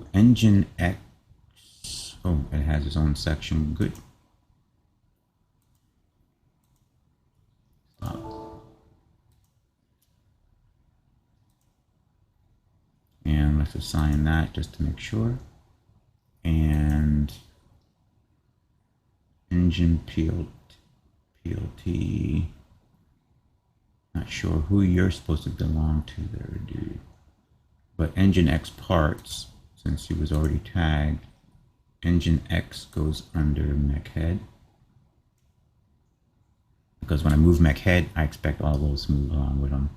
So engine X, oh, it has its own section. Good. And let's assign that just to make sure. And engine PLT. Not sure who you're supposed to belong to there, dude. But engine X parts, since he was already tagged, engine X goes under mech head. Because when I move mech head, I expect all those to move along with them.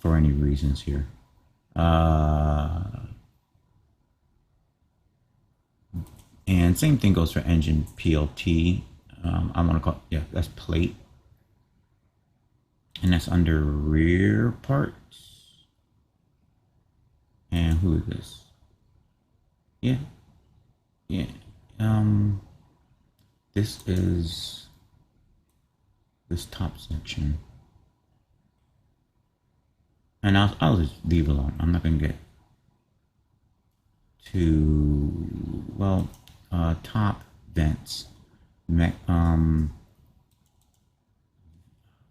For any reasons here. And same thing goes for engine PLT. I want to call, yeah, that's plate. And that's under rear parts. And who is this? Yeah. Yeah. This is this top section. And I'll just leave it alone. I'm not going to get too, well, top vents.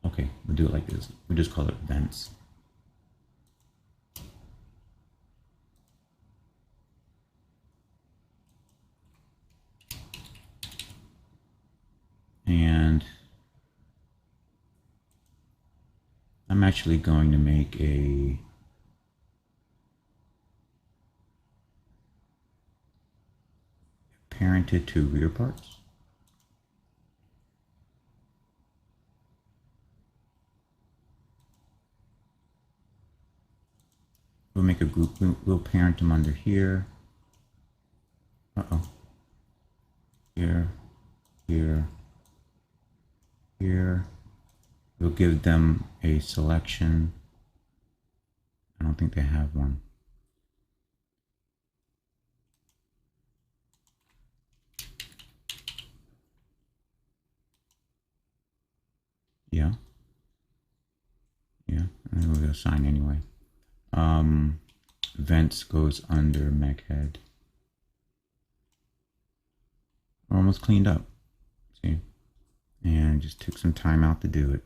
Okay, we'll do it like this. We'll just call it vents. And I'm actually going to make a parented to rear parts. We'll make a group, we'll parent them under here. Here, here, here. We'll give them a selection. I don't think they have one. Yeah. Yeah, and we'll assign anyway. Vents goes under mech head. We're almost cleaned up. See? And just took some time out to do it.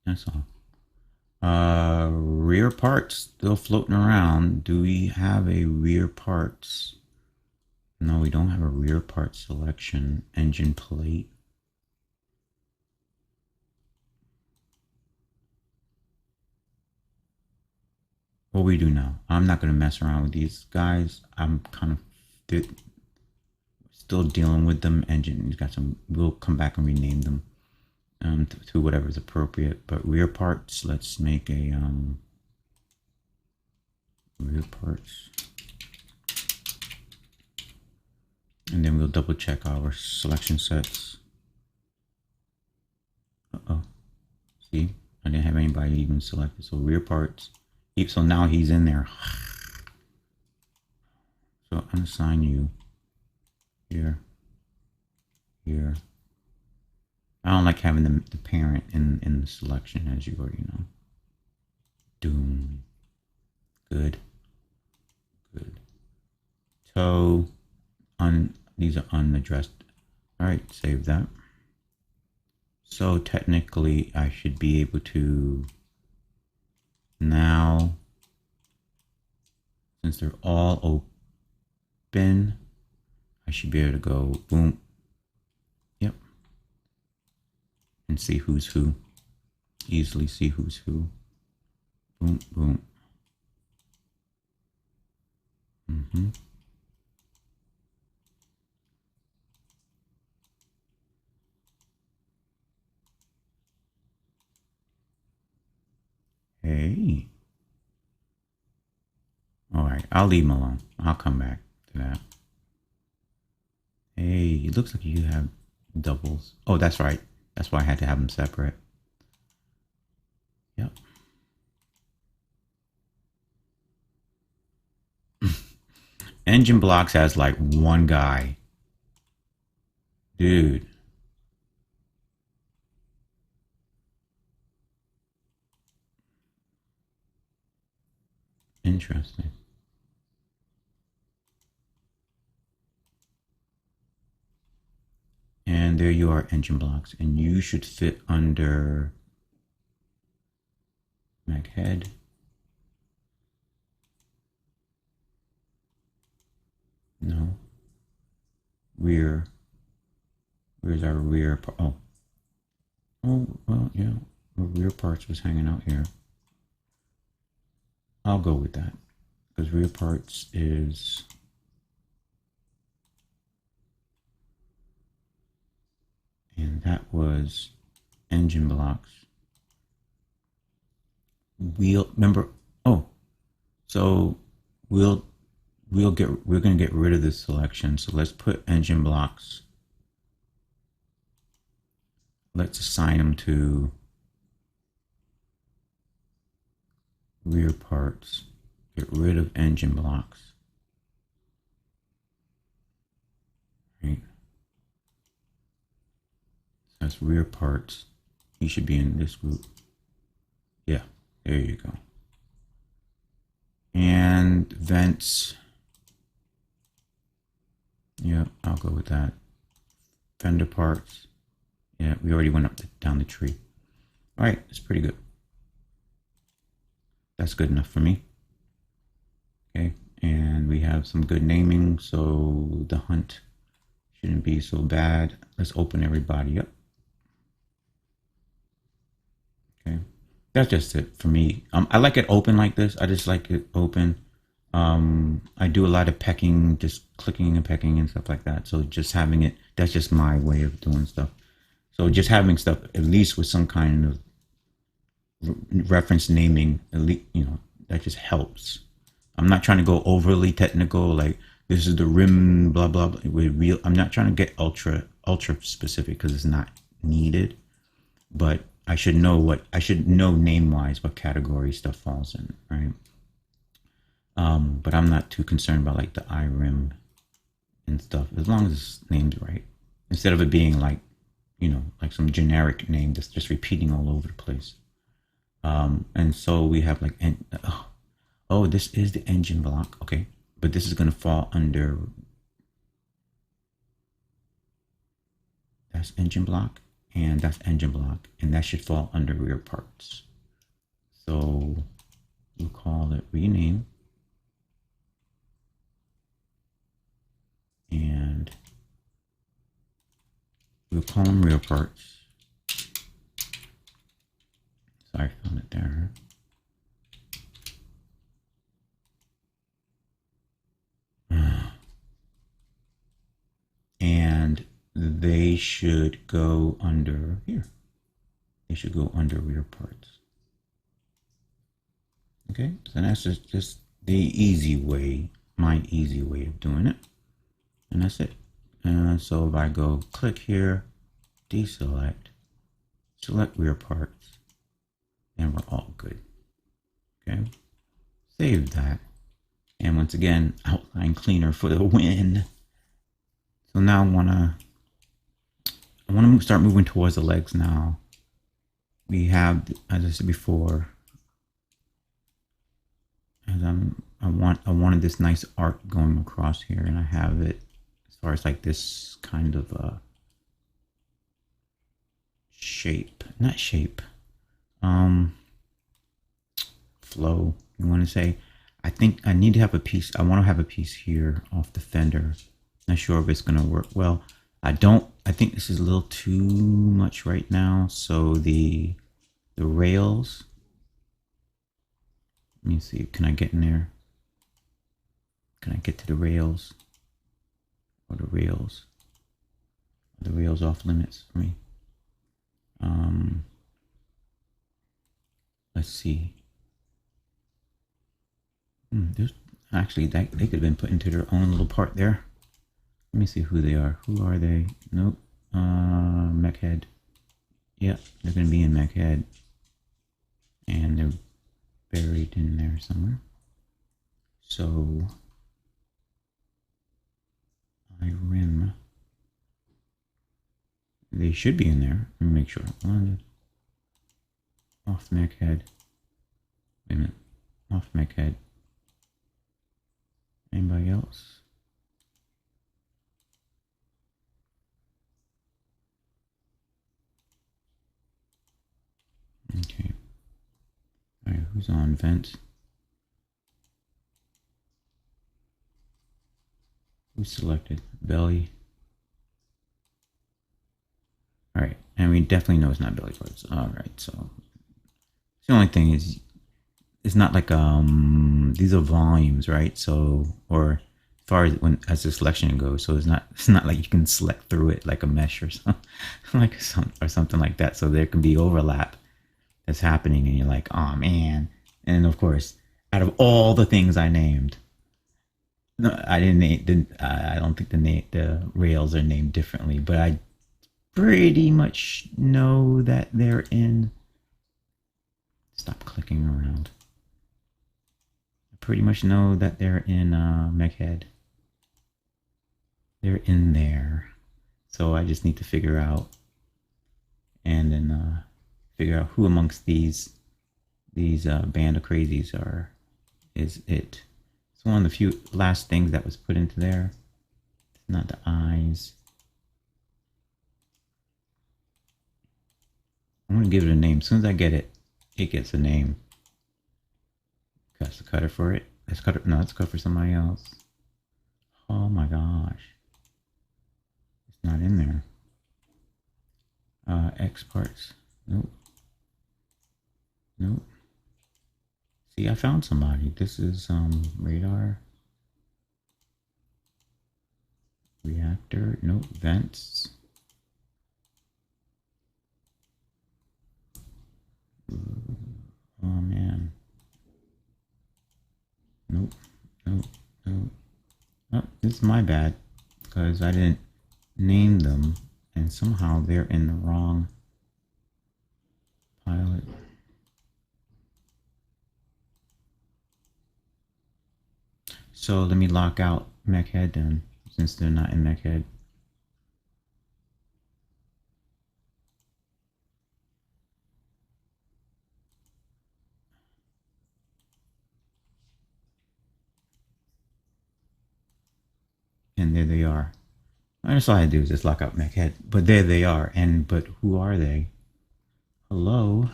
That's all. Rear parts still floating around. Do we have a rear parts? No, we don't have a rear part selection. Engine plate. What we do now? I'm not going to mess around with these guys. I'm kind of still dealing with them. Engine, got some. We'll come back and rename them to whatever is appropriate. But rear parts, let's make a rear parts, and then we'll double check our selection sets. See, I didn't have anybody even selected. So rear parts. So now he's in there. So unassign you here, here. I don't like having the parent in the selection, as you already know. Doom. Good. Good. Toe. These are unaddressed. All right, save that. So technically, I should be able to now, since they're all open, I should be able to go boom. Yep. And see who's who. Easily see who's who. Boom, boom. Hey. All right, I'll leave him alone. I'll come back to that. Hey, it looks like you have doubles. Oh, that's right. That's why I had to have them separate. Yep. Engine blocks has like one guy. Dude. Interesting. And there you are, engine blocks. And you should fit under mag head. No. Rear. Where's our rear part? Oh. Oh, well, yeah. Our rear parts was hanging out here. I'll go with that. Because rear parts is... And that was engine blocks. Wheel, remember, oh, so we're gonna get rid of this selection. So let's put engine blocks. Let's assign them to rear parts. Get rid of engine blocks. Right. That's rear parts. He should be in this group. Yeah, there you go. And vents. Yeah, I'll go with that. Fender parts. Yeah, we already went down the tree. All right, it's pretty good. That's good enough for me. Okay, and we have some good naming, so the hunt shouldn't be so bad. Let's open everybody up. Okay, that's just it for me. I like it open like this. I just like it open. I do a lot of pecking, just clicking and pecking and stuff like that. So just having it, that's just my way of doing stuff. So just having stuff at least with some kind of reference naming, at least, you know, that just helps. I'm not trying to go overly technical, like this is the rim, blah blah blah. With I'm not trying to get ultra specific because it's not needed. But I should know name wise what category stuff falls in, right? But I'm not too concerned about like the iRim and stuff, as long as it's named right. Instead of it being like, you know, like some generic name that's just repeating all over the place. And so we have like, oh, this is the engine block. Okay. But this is going to fall under, that's engine block, and that's engine block, and that should fall under rear parts. So we'll call it rename. And we'll call them rear parts. Sorry, I found it there. And they should go under here. They should go under rear parts. Okay, so that's just the easy way, my easy way of doing it. And that's it. So if I go click here, deselect, select rear parts, and we're all good. Okay, save that. And once again, outline cleaner for the win. So now I want to start moving towards the legs now. We have, as I said before, as I wanted this nice arc going across here, and I have it as far as like this kind of shape, not shape, flow, you want to say. I think I need to have a piece. I want to have a piece here off the fender. Not sure if it's going to work well. I think this is a little too much right now. So the rails, let me see, can I get in there? Can I get to the rails? Or the rails? Are the rails off limits for me? Let's see. There's actually, they could have been put into their own little part there. Let me see who they are. Who are they? Nope. Mech head. Yeah, they're going to be in mech head. And they're buried in there somewhere. So, iRim. They should be in there. Let me make sure. Off mech head. Wait a minute. Off mech head. Anybody else? Who's on vent? Who's selected? Belly. All right, and we definitely know it's not belly parts. All right, so the only thing is, it's not like these are volumes, right? So, or as far as the selection goes, so it's not like you can select through it like a mesh or something or something like that. So there can be overlap that's happening, and you're like, oh man. And of course, out of all the things I named, no, I I don't think the rails are named differently, but I pretty much know that they're in. Stop clicking around. I pretty much know that they're in MechHead. They're in there, so I just need to figure out, and then figure out who amongst these band of crazies is it. It's one of the few last things that was put into there. It's not the eyes. I'm gonna give it a name. As soon as I get it, it gets a name. That's the cutter for it. Let's cut it. No, let's cut for somebody else. Oh my gosh, it's not in there. X parts. Nope. Nope. See, I found somebody. This is radar. Reactor. Nope. Vents. Oh man. Nope. Nope. Nope. Oh, this is my bad, because I didn't name them, and somehow they're in the wrong pilot. So let me lock out MechHead then, since they're not in MechHead. And there they are. That's all I do is just lock out MechHead. But there they are. But who are they? Hello?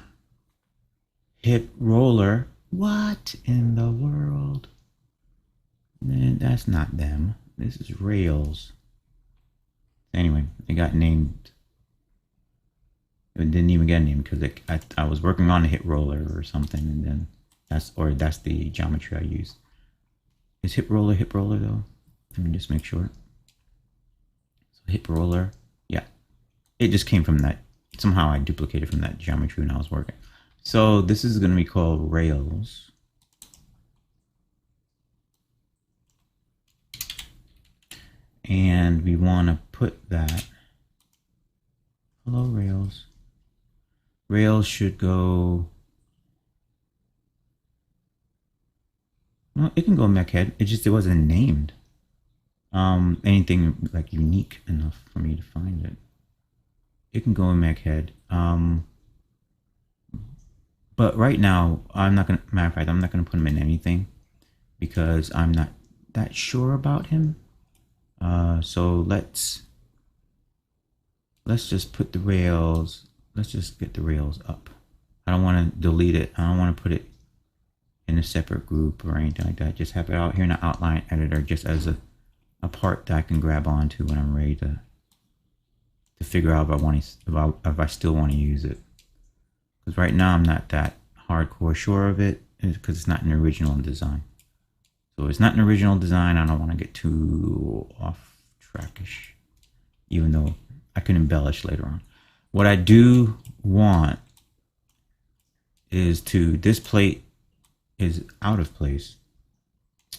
Hip roller. What in the world? Man, that's not them. This is rails. Anyway, they got named. It didn't even get a name because I was working on a hip roller or something, and then that's the geometry I used. Is hip roller though? Let me just make sure. So hip roller, yeah. It just came from that. Somehow I duplicated from that geometry when I was working. So this is going to be called rails. And we want to put that. Hello, rails. Rails should go. Well, it can go MechHead. It wasn't named. Anything like unique enough for me to find it. It can go in MechHead. But right now, matter of fact, I'm not gonna put him in anything because I'm not that sure about him. So let's just put the rails. Let's just get the rails up. I don't want to delete it. I don't want to put it in a separate group or anything like that. Just have it out here in the outline editor, just as a part that I can grab onto when I'm ready to figure out if I still want to use it. Because right now I'm not that hardcore sure of it, because it's not an original design. So it's not an original design. I don't want to get too off trackish, even though I can embellish later on. What I do want is this plate is out of place,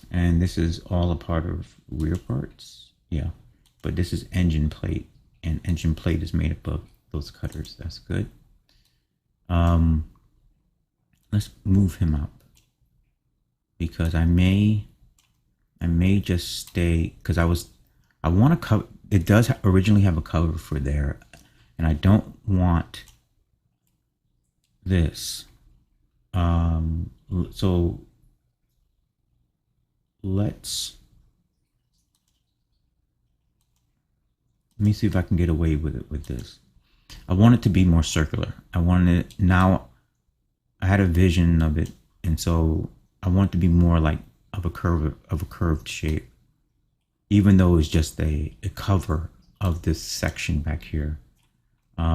and this is all a part of rear parts. Yeah, but this is engine plate, and engine plate is made up of those cutters. That's good. Let's move him up, because I may just stay, because I want to cover. It does originally have a cover for there, and I don't want this. So let me see if I can get away with it with this. I want it to be more circular. I wanted it now. I had a vision of it and so I want it to be more like of a curved shape, even though it's just a cover of this section back here. As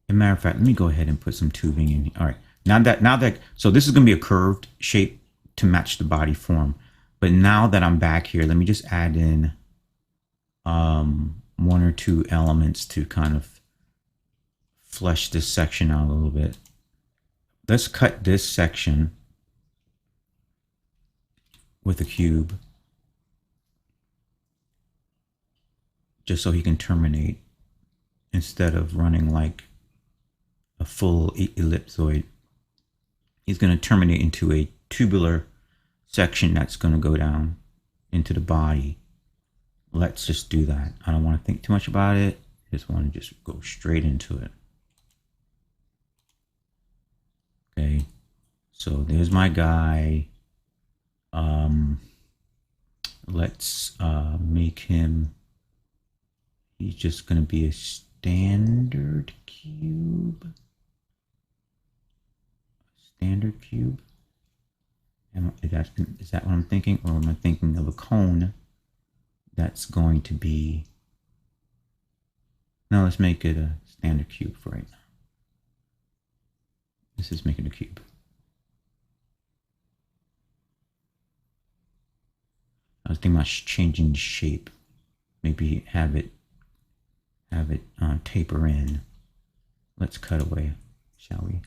a matter of fact, let me go ahead and put some tubing in. All right, now that so this is going to be a curved shape to match the body form. But now that I'm back here, let me just add in one or two elements to kind of flesh this section out a little bit. Let's cut this section with a cube, just so he can terminate instead of running like a full ellipsoid. He's going to terminate into a tubular section that's going to go down into the body. Let's just do that. I don't want to think too much about it. I just want to just go straight into it. Okay, so there's my guy. Let's make him, he's just going to be a standard cube. Standard cube. Is that what I'm thinking? Or am I thinking of a cone that's going to be... No, let's make it a standard cube for right now. This is making a cube. I was thinking about changing the shape. Maybe have it taper in. Let's cut away, shall we?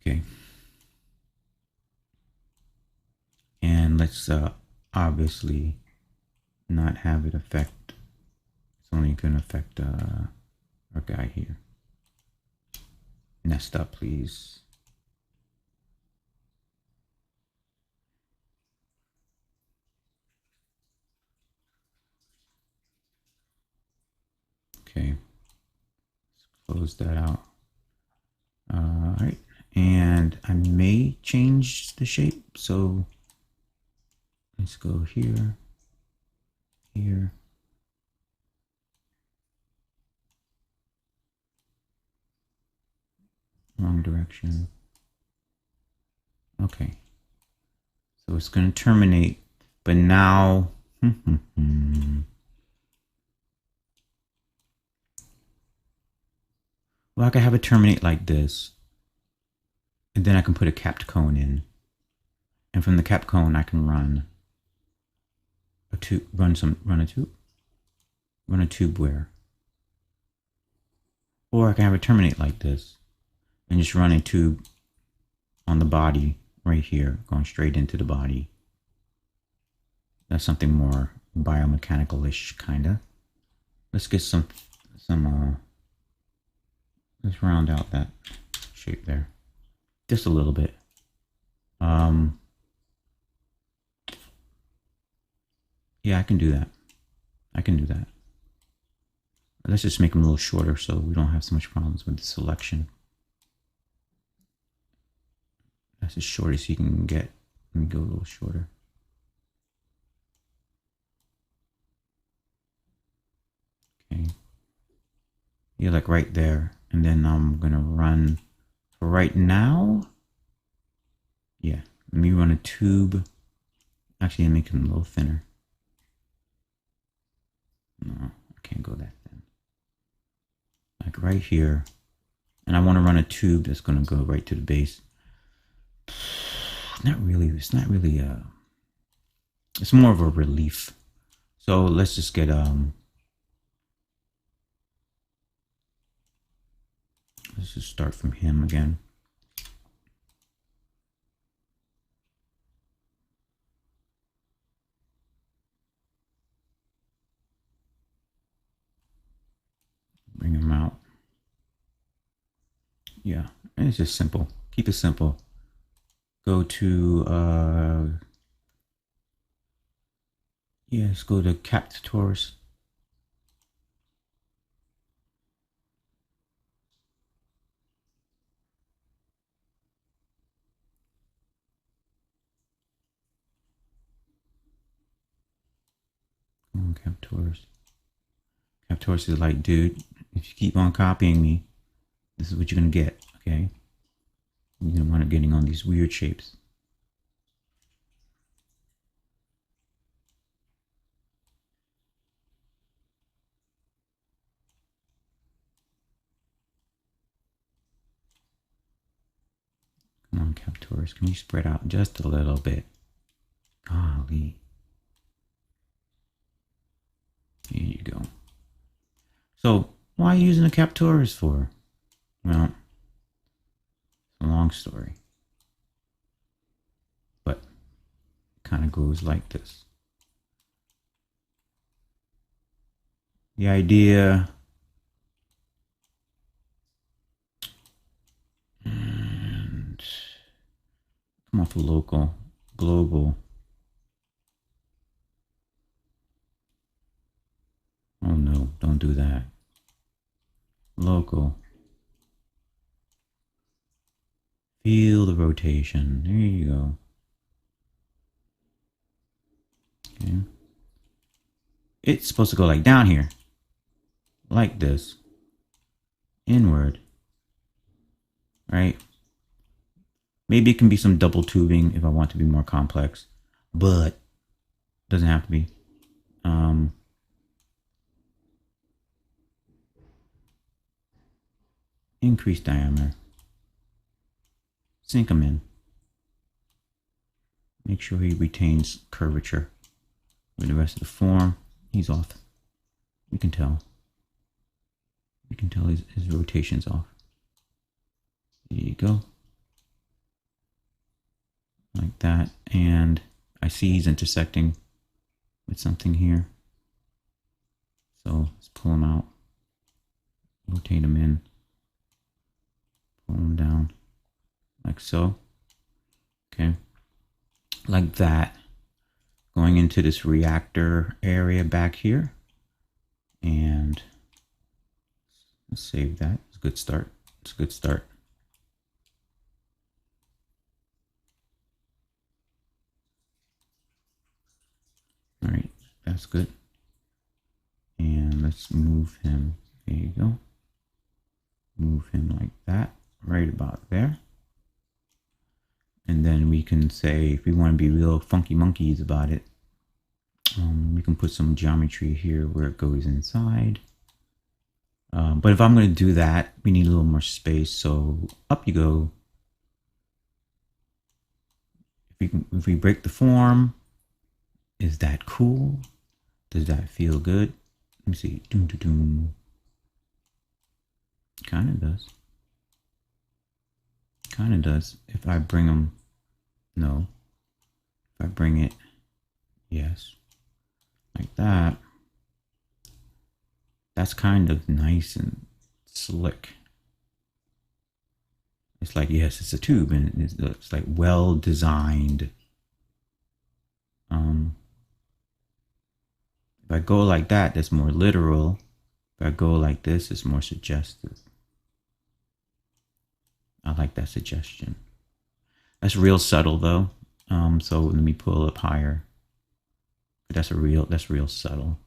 Okay. And let's obviously not have it affect, it's only going to affect our guy here. Nest up, please. Okay, let's close that out. All right, and I may change the shape, so let's go here, here. Wrong direction. Okay, so it's going to terminate, but now well, I could have it terminate like this, and then I can put a capped cone in, and from the capped cone I can run a tube, run a tube where, or I can have it terminate like this, and just run a tube on the body right here, going straight into the body. That's something more biomechanical-ish, kinda. Let's get some let's round out that shape there. Just a little bit. Yeah, I can do that. I can do that. Let's just make them a little shorter so we don't have so much problems with the selection. That's as short as you can get. Let me go a little shorter. Okay. Yeah, like right there. And then I'm gonna run for right now. Yeah, let me run a tube. Actually, make them a little thinner. No, I can't go that thin. Like right here. And I want to run a tube that's going to go right to the base. It's not really it's more of a relief. So let's just get let's just start from him again. Bring him out. Yeah, and it's just simple. Keep it simple. Go to yeah, let's go to capped torus. Captors. Captors is like, dude, if you keep on copying me, this is what you're gonna get, okay? You're gonna wind up getting on these weird shapes. Come on, Captors, can you spread out just a little bit? Golly. Here you go. So, why are you using the Captors for? Well, it's a long story. But it kind of goes like this. The idea, and come off of local, global. Oh no, don't do that. Local. Feel the rotation. There you go. Okay. It's supposed to go like down here. Like this. Inward. Right? Maybe it can be some double tubing if I want to be more complex. But it doesn't have to be. Increase diameter. Sink them in. Make sure he retains curvature. With the rest of the form, he's off. You can tell. You can tell his rotation's off. There you go. Like that. And I see he's intersecting with something here. So let's pull him out. Rotate him in. Pull him down. Like so. Okay. Like that. Going into this reactor area back here. And let's save that. It's a good start. It's a good start. All right, that's good. And let's move him. There you go. Move him like that, right about there. And then we can say, if we want to be real funky monkeys about it, we can put some geometry here where it goes inside. But if I'm going to do that, we need a little more space. So up you go. If we break the form, is that cool? Does that feel good? Let me see. Doom, doom, doom. Kind of does. Kind of does. If I bring them, no. If I bring it, yes. Like that. That's kind of nice and slick. It's like, yes, it's a tube and it's like well designed. If I go like that, that's more literal. If I go like this, it's more suggestive. I like that suggestion. That's real subtle though. So let me pull up higher. That's real subtle.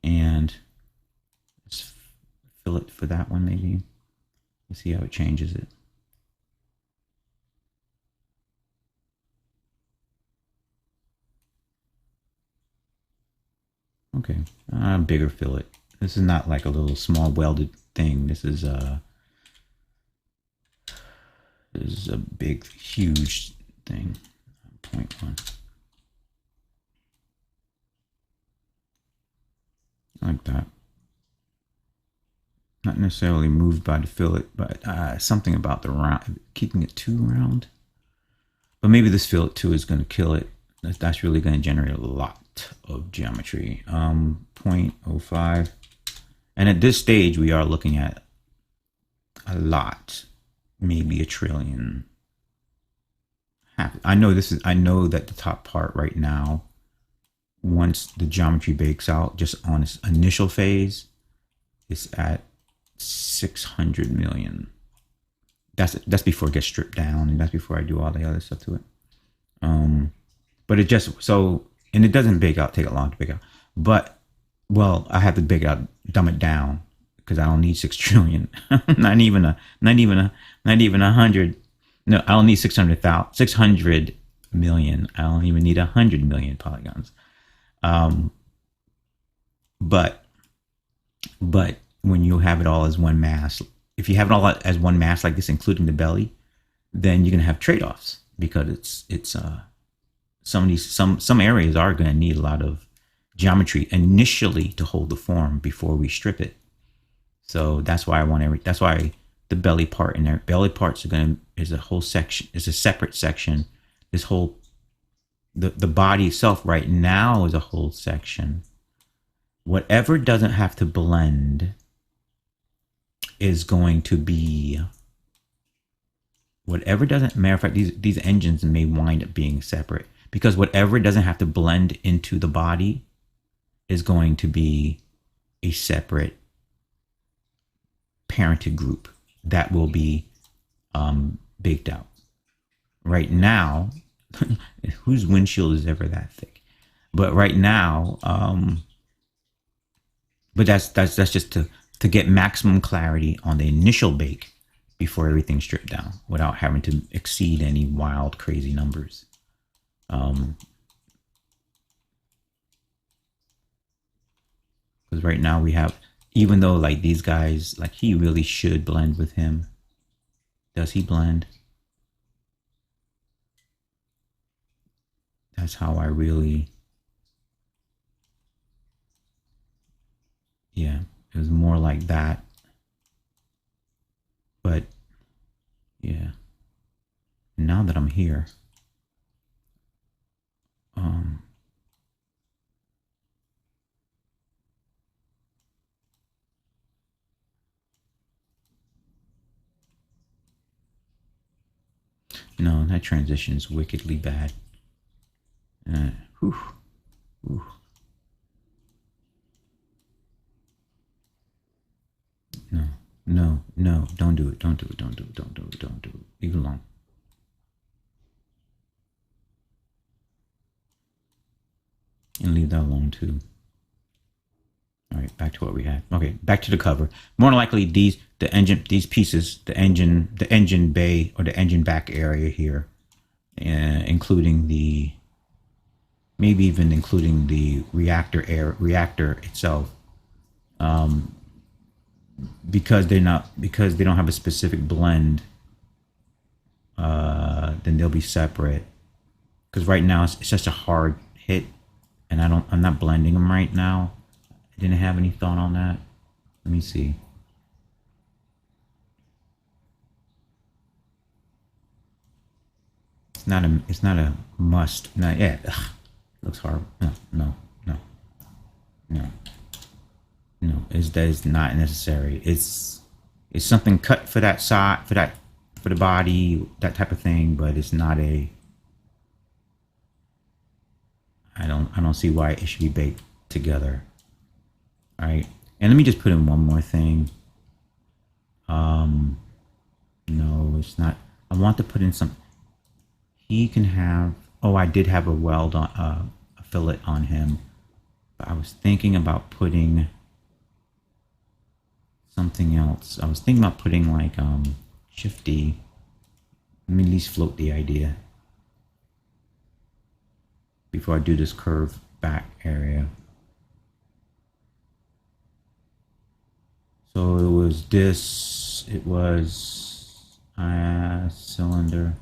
And let's fill it for that one maybe. Let's see how it changes it. Okay, bigger fillet. This is not like a little small welded thing. This is a big, huge thing. 0.1. Like that. Not necessarily moved by the fillet, but something about the round, keeping it too round. But maybe this fillet too is going to kill it. That's really going to generate a lot of geometry. 0.05. And at this stage, we are looking at a lot, maybe a trillion. I know that the top part right now, once the geometry bakes out, just on its initial phase, it's at 600 million. That's before it gets stripped down, and that's before I do all the other stuff to it. but it just so, and it doesn't big out, take it long to big out. But well, I have to big out, dumb it down because I don't need 6 trillion. Not even 100. No, I don't need 600 million. I don't even need 100 million polygons. Um, but but when you have it all as one mass, if you have it all as one mass like this, including the belly, then you're gonna have trade-offs because it's some areas are gonna need a lot of geometry initially to hold the form before we strip it. So that's why that's why the belly part and their belly parts is a whole section, is a separate section. This whole the body itself right now is a whole section. Whatever doesn't have to blend is going to be whatever doesn't. Matter of fact, these engines may wind up being separate because whatever doesn't have to blend into the body is going to be a separate parented group that will be baked out. Right now, whose windshield is ever that thick? But right now, but that's just to get maximum clarity on the initial bake before everything's stripped down without having to exceed any wild, crazy numbers. Because right now we have, even though like these guys, like he really should blend with him. Does he blend? That's how I really, yeah, it was more like that. But yeah, now that I'm here, no, that transition is wickedly bad. Whew, whew. No, don't do it, don't do it, don't do it, don't do it, don't do it. Leave it alone. And leave that alone too. All right, back to what we had. Okay, back to the cover. More than likely, these pieces, the engine bay or the engine back area here, including maybe even including the reactor itself, because they don't have a specific blend, then they'll be separate. Because right now it's just a hard hit, and I'm not blending them right now. I didn't have any thought on that. Let me see. It's not a must. Not yet. Ugh, looks horrible. No. That is not necessary. It's something cut for that side, for the body, that type of thing, but it's not a. I don't see why it should be baked together. All right, and let me just put in one more thing. No, it's not. I want to put in some. He can have. Oh, I did have a weld on a fillet on him, but I was thinking about putting something else. I was thinking about putting like shifty. Let me at least float the idea before I do this curve back area. So it was this. It was cylinder.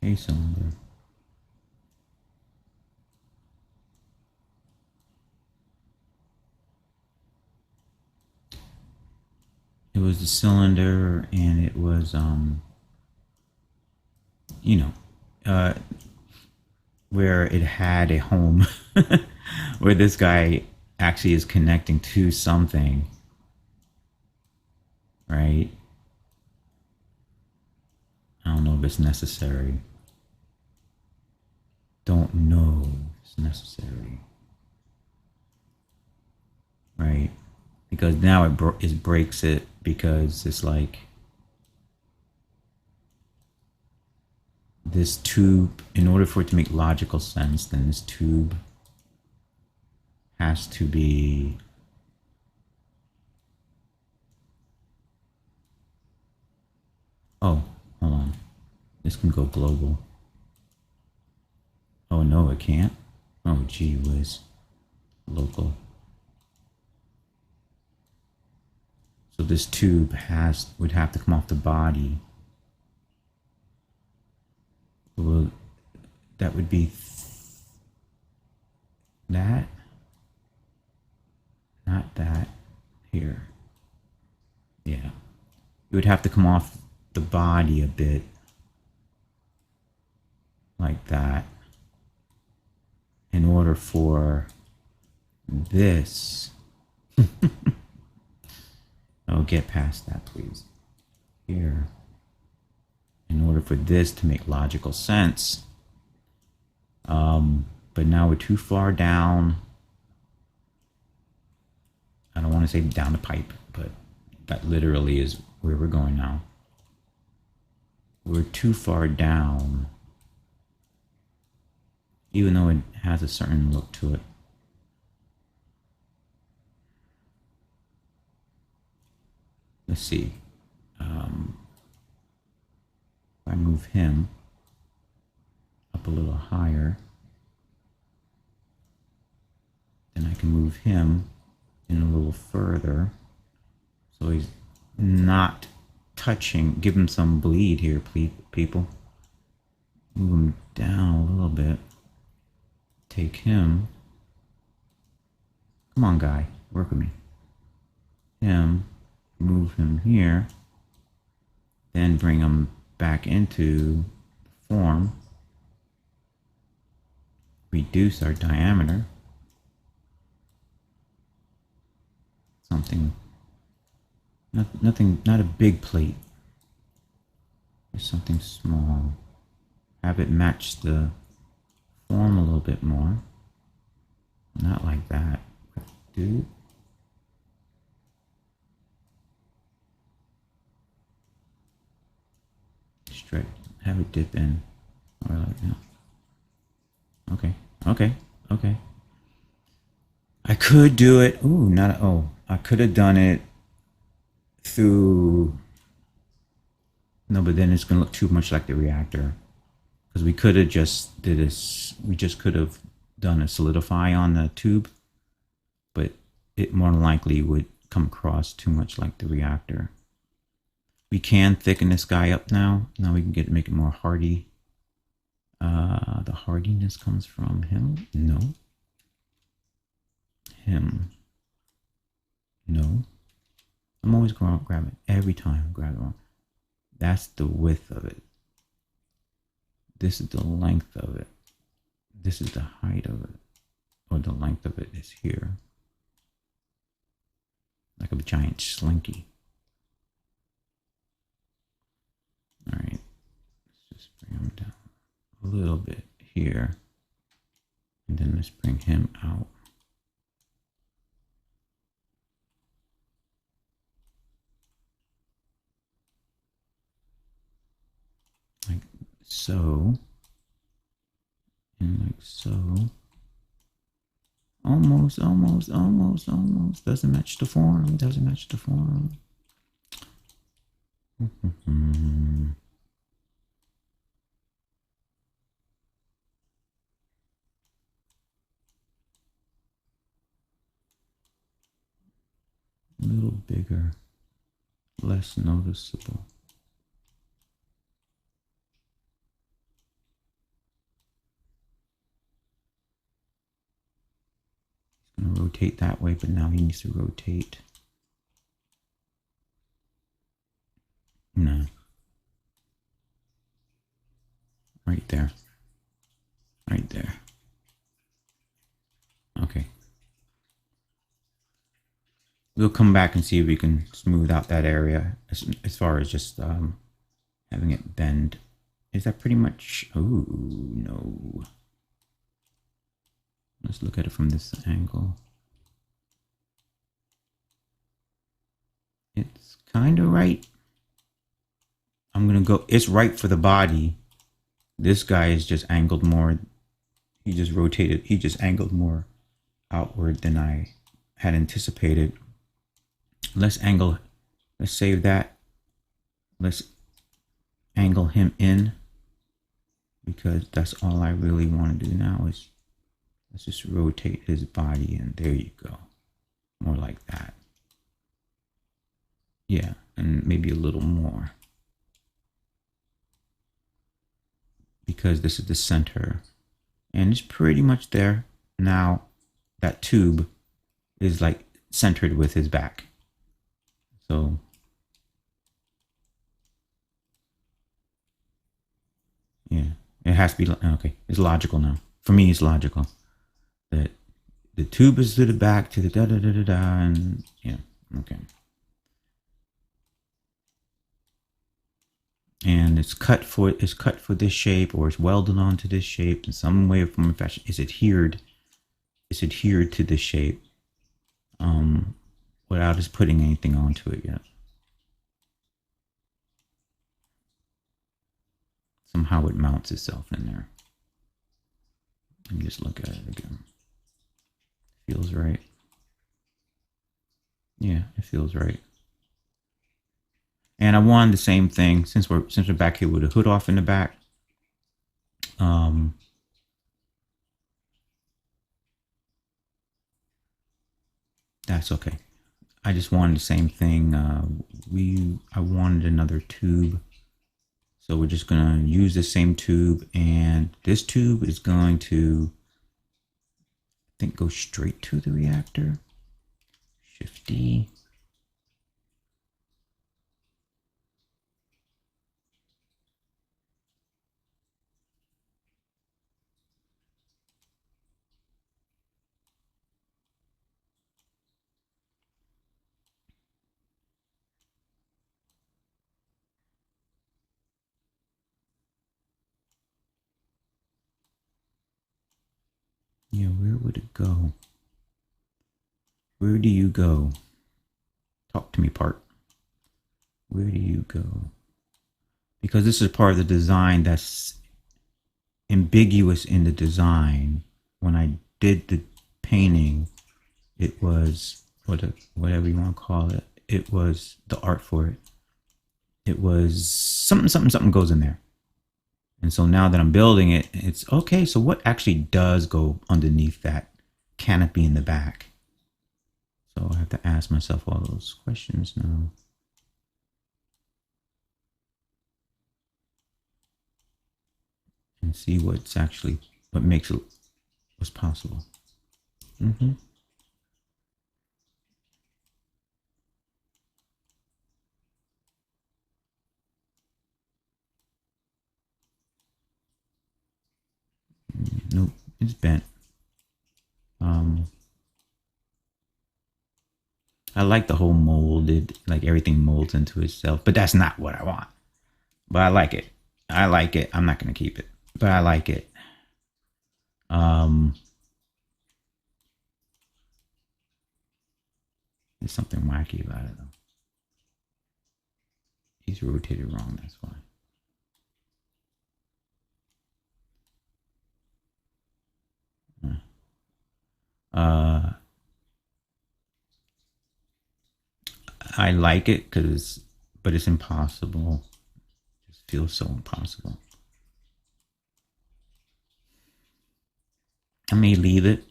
A cylinder. It was the cylinder, and it was where it had a home, where this guy actually is connecting to something, right? I don't know if it's necessary. Don't know if it's necessary. because now it breaks it, because it's like this tube, in order for it to make logical sense, then this tube has to be oh, hold on. This can go global. Oh no, it can't. Oh gee whiz. Local. So this tube would have to come off the body. Well, that would be that, not that, here. Yeah. It would have to come off the body a bit, like that, in order for this. Oh, get past that, please. Here. In order for this to make logical sense. But now we're too far down. I don't want to say down the pipe, but that literally is where we're going now. We're too far down, even though it has a certain look to it. Let's see. If I move him up a little higher, then I can move him in a little further, so he's not touching. Give him some bleed here, please, people. Move him down a little bit. Take him. Come on, guy. Work with me. Him. Move him here. Then bring him back into form. Reduce our diameter. Something. Nothing. Not a big plate. Just something small. Have it match the form a little bit more. Not like that, dude. Straight. Have it dip in. Or like that. Okay. Okay. Okay. I could do it. Ooh, not. Oh, I could have done it through. No, but then it's gonna look too much like the reactor. Because we could have just did this. We just could have done a solidify on the tube, but it more than likely would come across too much like the reactor. We can thicken this guy up now. Now we can make it more hardy. The hardiness comes from him. No. Him. No. I'm always going to grab it. Every time I grab it on. That's the width of it. This is the length of it. This is the height of it. Or the length of it is here. Like a giant slinky. Alright. Let's just bring him down a little bit here. And then let's bring him out. Like so. And like so. Almost. Doesn't match the form. Doesn't match the form. A little bigger. Less noticeable. He's going to rotate that way, but now he needs to rotate. No. Right there. Right there. Okay. We'll come back and see if we can smooth out that area as far as just having it bend. Is that pretty much... Oh, no. Let's look at it from this angle. kind of right. I'm gonna go, it's right for the body. This guy is just angled more. He just rotated, he just angled more outward than I had anticipated. Let's save that. Let's angle him in, because that's all I really want to do now is let's just rotate his body, and there you go. More like that. Yeah, and maybe a little more, because this is the center and it's pretty much there. Now that tube is like centered with his back. So yeah, it has to be okay. It's logical now. For me, it's logical that the tube is to the back, to the da da da da da, and yeah, okay. And it's cut for this shape, or it's welded onto this shape in some way, form, or fashion. It's adhered to this shape, without us putting anything onto it yet. Somehow it mounts itself in there. Let me just look at it again. Feels right. Yeah, it feels right. And I wanted the same thing, since we're back here with a hood off in the back. That's okay. I just wanted the same thing. I wanted another tube. So we're just gonna use the same tube, and this tube is going to, I think, go straight to the reactor. Shift D. Yeah, where would it go? Where do you go? Talk to me, part. Where do you go? Because this is part of the design that's ambiguous in the design. When I did the painting, it was whatever you want to call it. It was the art for it. It was something goes in there. And so now that I'm building it, it's okay. So what actually does go underneath that canopy in the back? So I have to ask myself all those questions now. And see what makes it what's possible. Mm-hmm. Nope, it's bent. I like the whole molded, like everything molds into itself, but that's not what I want. But I like it. I like it. I'm not gonna keep it, but I like it. There's something wacky about it though. He's rotated wrong, that's why. I like it but it's impossible. It just feels so impossible. I may leave it,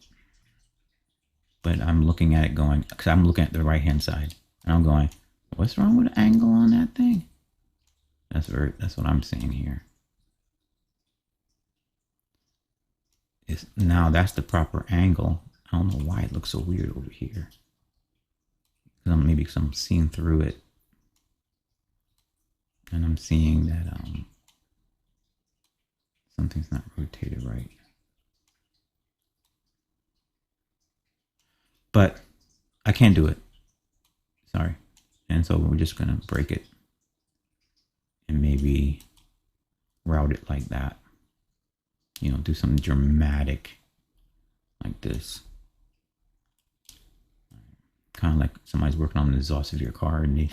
but I'm looking at it going, because I'm looking at the right hand side, and I'm going, what's wrong with the angle on that thing? That's what I'm seeing here. Now that's the proper angle. I don't know why it looks so weird over here. Maybe because I'm seeing through it, and I'm seeing that something's not rotated right. But I can't do it. Sorry. And so we're just gonna break it and maybe route it like that. You know, do something dramatic like this. kind of like somebody's working on the exhaust of your car, and they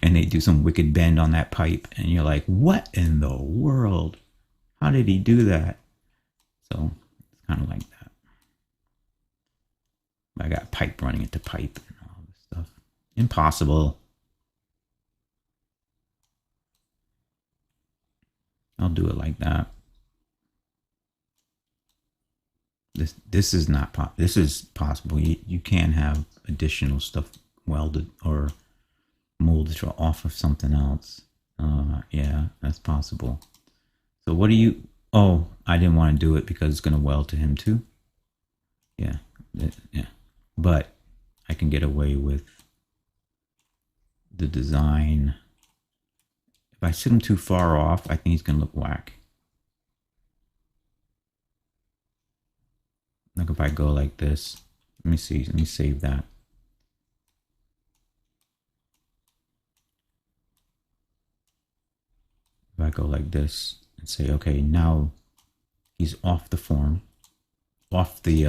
and they do some wicked bend on that pipe, and you're like, what in the world? How did he do that? So it's kind of like that. I got pipe running into pipe and all this stuff. Impossible. I'll do it like that. This is not this is possible. You can have additional stuff welded or molded off of something else. Yeah, that's possible. So what do you? Oh, I didn't want to do it because it's going to weld to him too. Yeah, yeah. But I can get away with the design. If I sit him too far off, I think he's going to look whack. Like if I go like this. Let me see. Let me save that. If I go like this and say, okay, now he's off the form, off the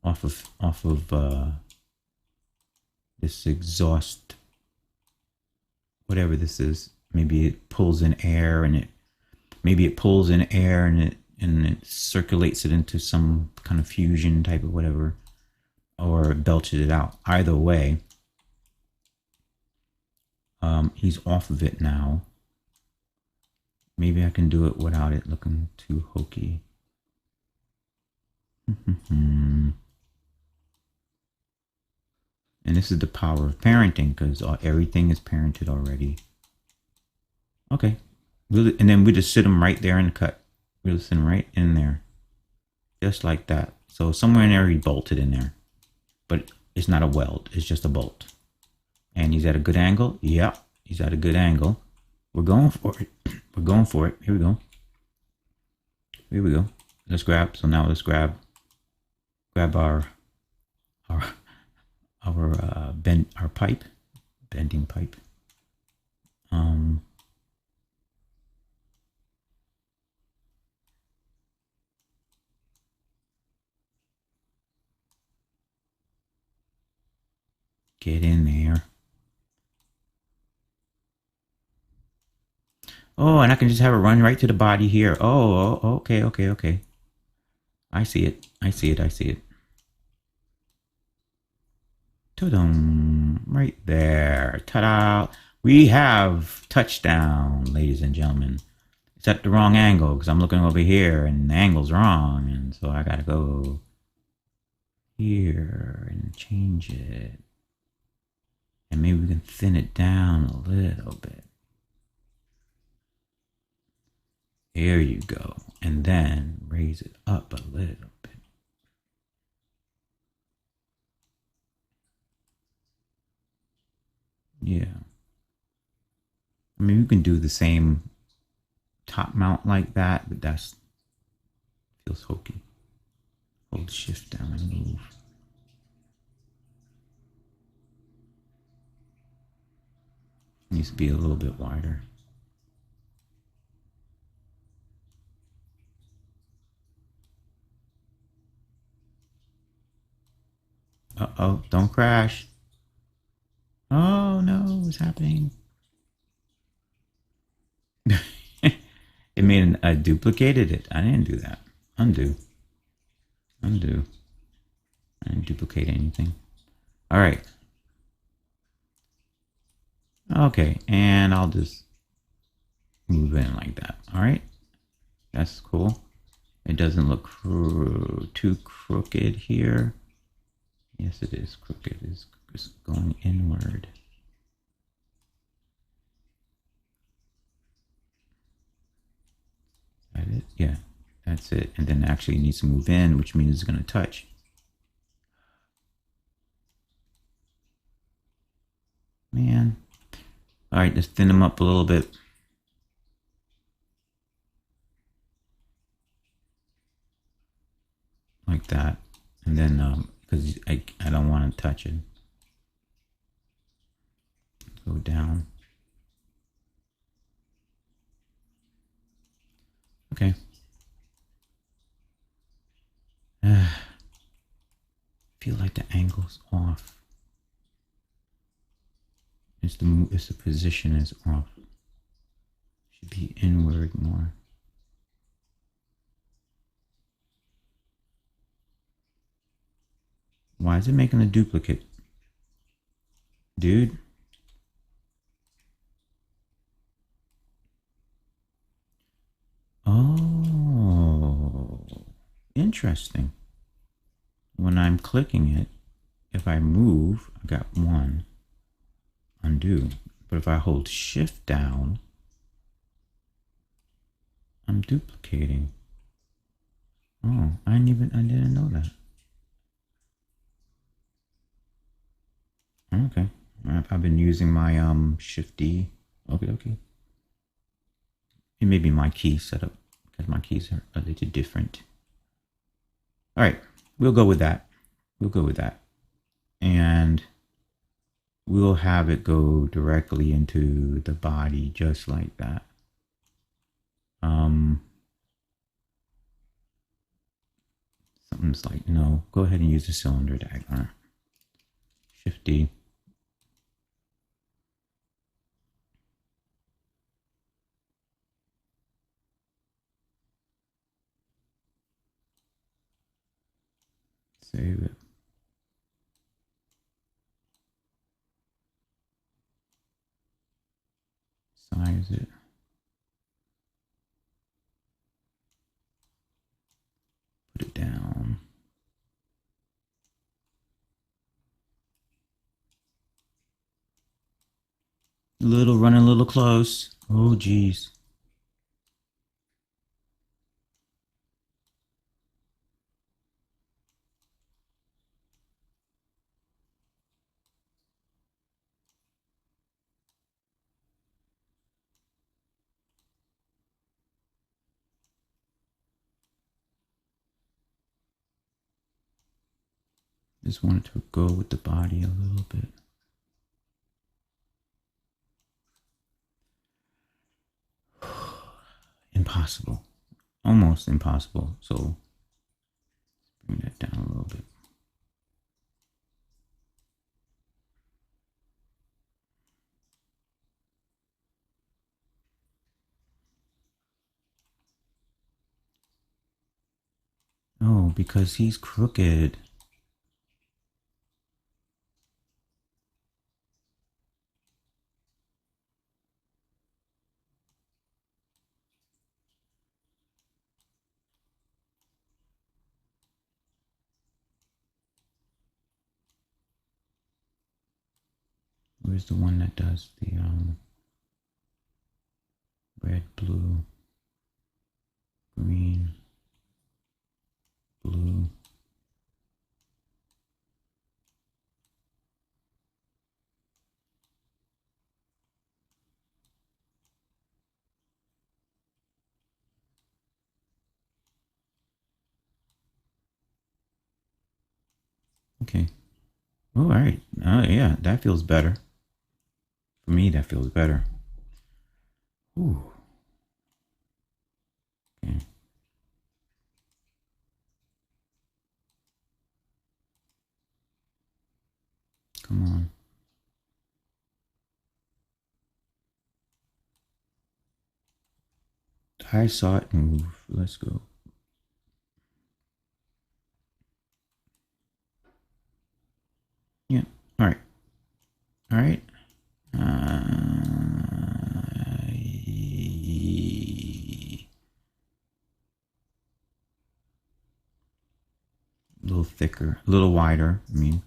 off of this exhaust, whatever this is. Maybe it pulls in air, and it circulates it into some kind of fusion type of whatever, or belches it out. Either way, he's off of it now. Maybe I can do it without it looking too hokey. And this is the power of parenting, because everything is parented already. Okay. And then we just sit them right there in the cut. We'll sit them right in there. Just like that. So somewhere in there he bolted in there. But it's not a weld. It's just a bolt. And he's at a good angle. Yep. He's at a good angle. We're going for it. We're going for it. Here we go. Here we go. Let's grab. So now let's grab our pipe, bending pipe. Get in there. Oh, and I can just have it run right to the body here. Oh, okay, okay, okay. I see it. I see it. I see it. Ta-dum. Right there. Ta-da. We have touchdown, ladies and gentlemen. It's at the wrong angle because I'm looking over here and the angle's wrong. And so I got to go here and change it. And maybe we can thin it down a little bit. There you go. And then raise it up a little bit. Yeah. I mean, you can do the same top mount like that, but that's feels hokey. Hold shift down and move. Needs to be a little bit wider. Uh-oh, don't crash. Oh no, what's happening? It made duplicated it. I didn't do that. Undo. Undo. I didn't duplicate anything. All right. Okay, and I'll just move in like that. All right. That's cool. It doesn't look too crooked here. Yes, it is crooked. It's going inward. Is that it? Yeah, that's it. And then actually it needs to move in, which means it's going to touch. Man. All right, let's thin them up a little bit. Like that. And then, because I don't want to touch it. Go down. Okay. Feel like the angle's off. It's the position is off. Should be inward more. Why is it making a duplicate? Dude. Oh, interesting. When I'm clicking it, if I move, I got one, undo. But if I hold shift down, I'm duplicating. Oh, I didn't know that. Okay, I've been using my shift D. Okay. It may be my key setup because my keys are a little different. All right, we'll go with that. And we'll have it go directly into the body just like that. Something's like, no, go ahead and use the cylinder diagram. Shift D. Save it. Size it. Put it down. Running a little close. Oh, geez. Just wanted to go with the body a little bit. Impossible. Almost impossible. So bring that down a little bit. Oh, because he's crooked. Where's the one that does the red, blue, green, blue? Okay. Oh, all right. Yeah, that feels better. For me, that feels better. Ooh. Okay. Come on. I saw it move. Let's go. Yeah. All right. All right. A little thicker, a little wider. I mean,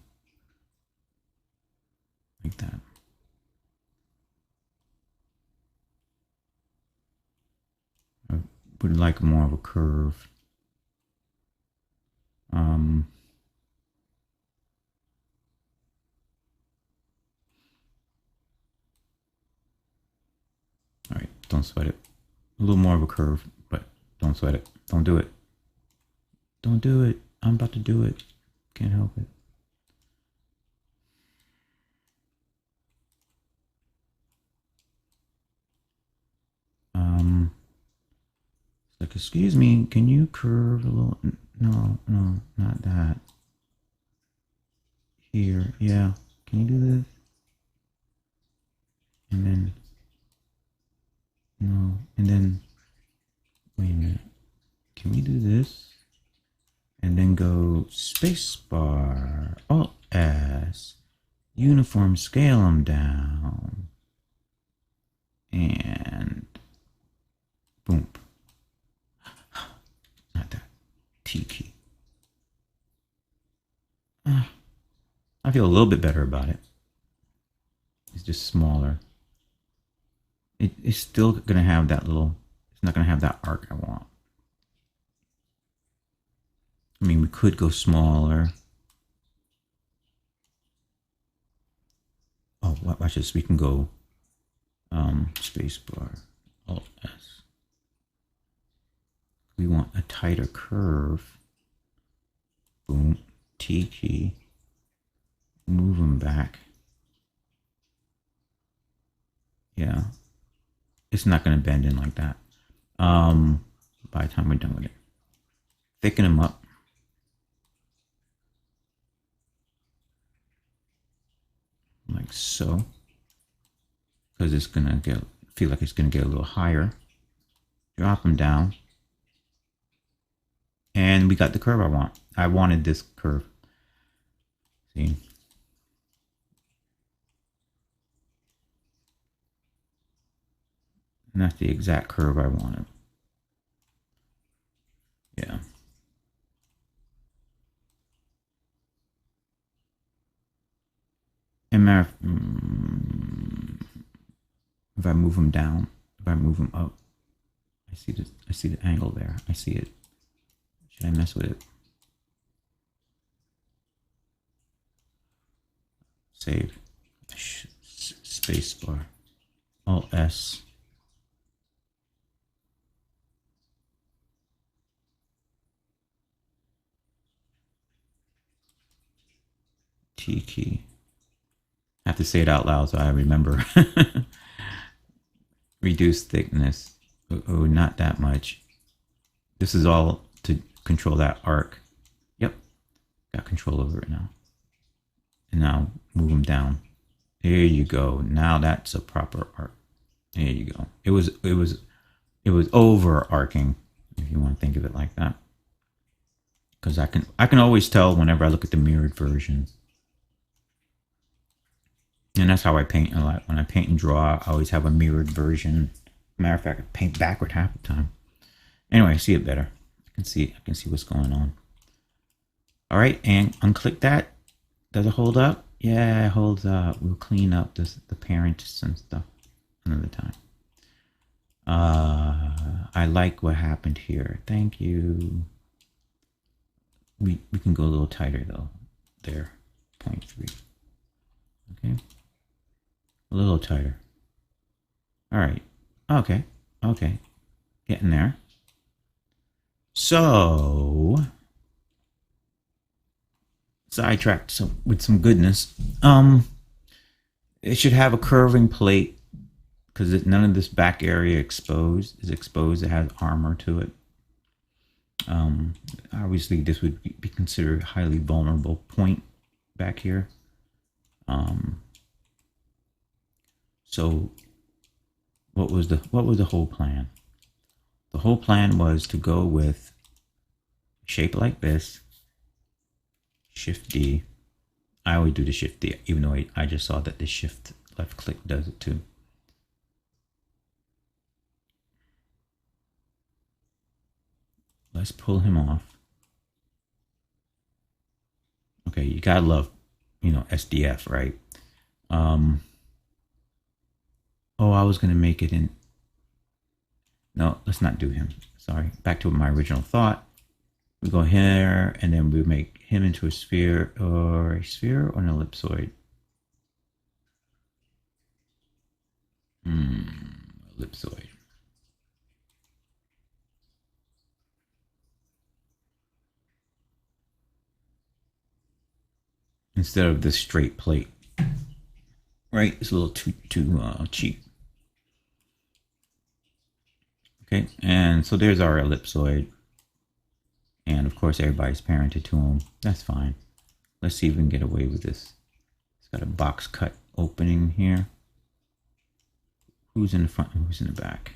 like that. I would like more of a curve. All right, don't sweat it. A little more of a curve, but don't sweat it. Don't do it. Don't do it. I'm about to do it. Can't help it. Like, excuse me, can you curve a little? No, not that. Here, yeah. Can you do this? And then, no, and then, wait a minute. Can we do this? And then go spacebar, Alt S, uniform scale them down. And boom. Not that. T key. I feel a little bit better about it. It's just smaller. It's still gonna have that little, it's not gonna have that arc I want. I mean, we could go smaller. Oh, watch this. We can go spacebar, Alt S. We want a tighter curve. Boom, T key. Move them back. Yeah, it's not going to bend in like that. By the time we're done with it, thicken them up. Like so, because it's gonna feel like it's gonna get a little higher. Drop them down, and we got the curve I want. I wanted this curve. See, and that's the exact curve I wanted. Yeah. And if I move them down, if I move them up, I see this. I see the angle there. I see it. Should I mess with it? Save. Spacebar. Alt S. T key. I have to say it out loud so I remember. Reduce thickness. Oh, not that much. This is all to control that arc. Yep. Got control over it now. And now move them down. There you go. Now that's a proper arc. There you go. It was over arcing, if you want to think of it like that. Because I can always tell whenever I look at the mirrored versions. And that's how I paint a lot. When I paint and draw, I always have a mirrored version. Matter of fact, I paint backward half the time. Anyway, I see it better. I can see what's going on. All right, and unclick that. Does it hold up? Yeah, it holds up. We'll clean up the parents and stuff another time. I like what happened here. Thank you. We can go a little tighter though. There, 0.3. Okay. A little tighter. All right. Okay. Okay. Getting there. So, sidetracked with some goodness. It should have a curving plate because none of this back area is exposed. It has armor to it. Obviously, this would be considered a highly vulnerable point back here. So what was the whole plan? The whole plan was to go with a shape like this. Shift D. I always do the Shift D, even though I just saw that the Shift left click does it too. Let's pull him off. Okay, you gotta love, SDF, right? Oh, I was gonna make it in. No, let's not do him. Sorry. Back to my original thought. We go here, and then we make him into a sphere or an ellipsoid. Ellipsoid. Instead of this straight plate. Right? It's a little too cheap. Okay, and so there's our ellipsoid. And of course, everybody's parented to him. That's fine. Let's see if we can get away with this. It's got a box cut opening here. Who's in the front and who's in the back?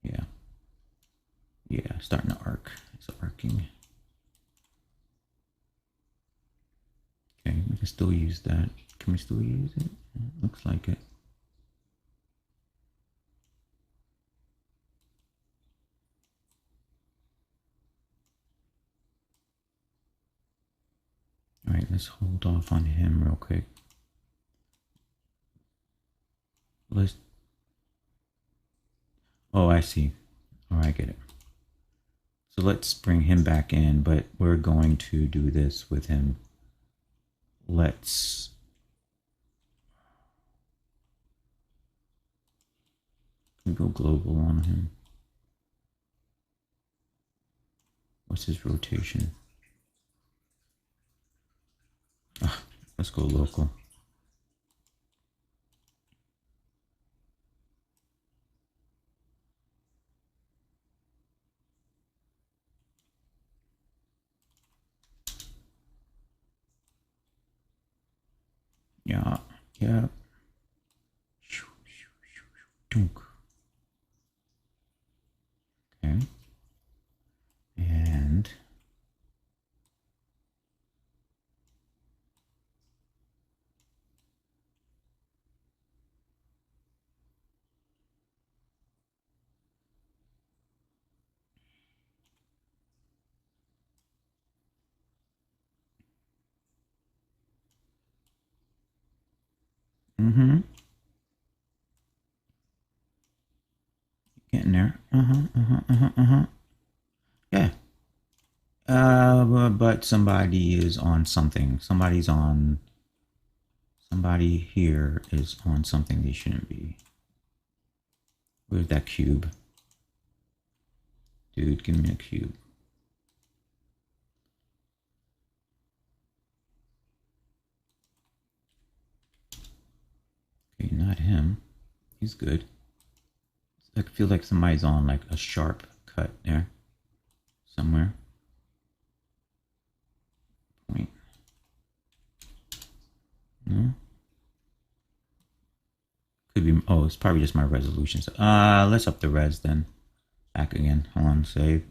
Yeah. Yeah, starting to arc. It's arcing. Okay, we can still use that. Can we still use it? Looks like it. All right, let's hold off on him real quick. Let's. Oh, I see. Oh, I get it. So let's bring him back in, but we're going to do this with him. Let's go global on him. What's his rotation? Oh, let's go local. Yeah, yeah. Okay. And getting there. Yeah. But somebody is on something. Somebody here is on something they shouldn't be. Where's that cube? Dude, give me a cube. Okay, not him. He's good. I feel like somebody's on like a sharp cut there. Somewhere. Point. No? Could be, oh, it's probably just my resolution. So, let's up the res then. Back again. Hold on, save.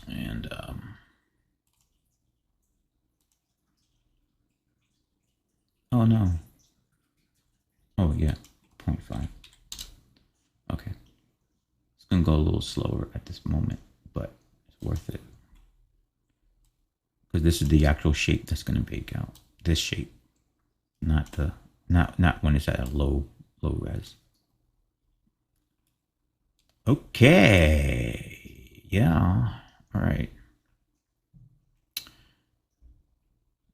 And, oh no. Oh yeah, 0.5. Okay. It's gonna go a little slower at this moment, but it's worth it. Because this is the actual shape that's gonna bake out. This shape. Not the not when it's at a low res. Okay. Yeah. All right.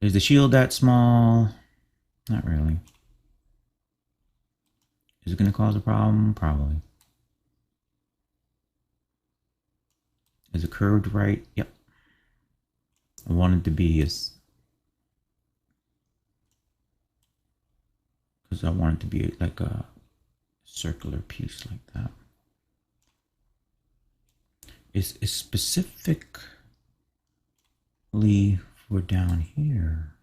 Is the shield that small? Not really. Is it going to cause a problem? Probably. Is it curved right? Yep. I want it to be as... because I want it to be like a circular piece like that. It's specifically for down here.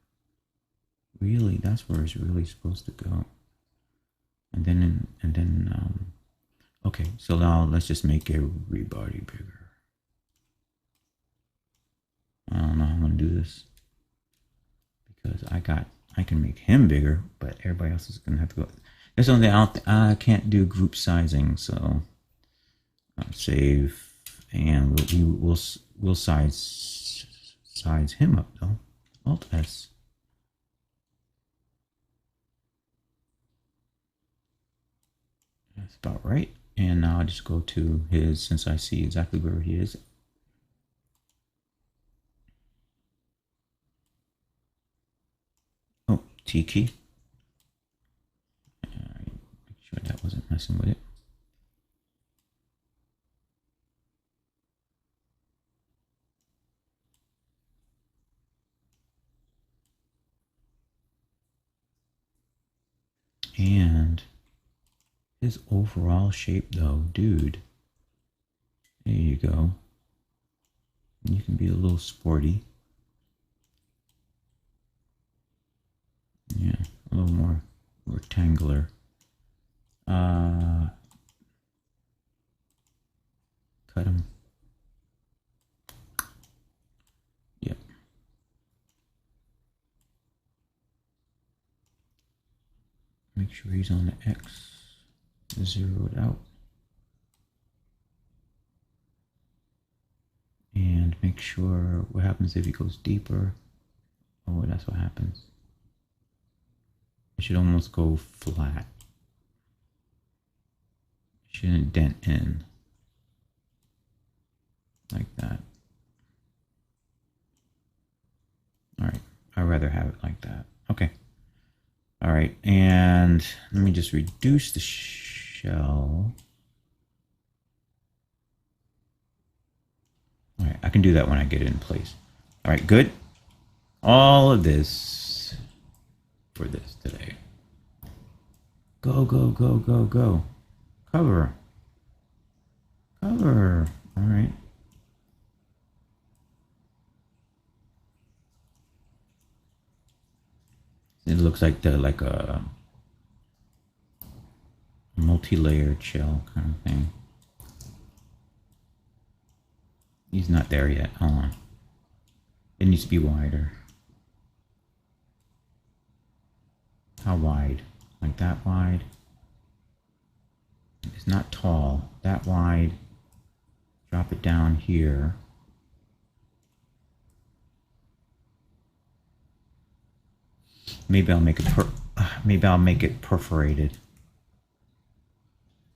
Really, that's where it's really supposed to go. And then, okay, so now let's just make everybody bigger. I don't know how I'm gonna do this because I can make him bigger, but everybody else is gonna have to go. That's something I can't do group sizing, so save, and we'll size him up though. Alt S. That's about right. And now I'll just go to his, since I see exactly where he is. Oh, T key. Make sure that wasn't messing with it. And his overall shape though, dude. There you go. You can be a little sporty. Yeah, a little more rectangular. Cut him. Yep. Make sure he's on the X. Zeroed out. And make sure what happens if he goes deeper. Oh, that's what happens. It should almost go flat. It shouldn't dent in. Like that. Alright, I'd rather have it like that. Okay. Alright, and let me just reduce the shell. Alright, I can do that when I get it in place. Alright, good. All of this for this today. Go, go, go, go, go. Cover. Cover. Alright. It looks like a multi-layered shell kind of thing. He's not there yet. Hold on. It needs to be wider. How wide? Like that wide? It's not tall. That wide. Drop it down here. Maybe I'll make it perforated.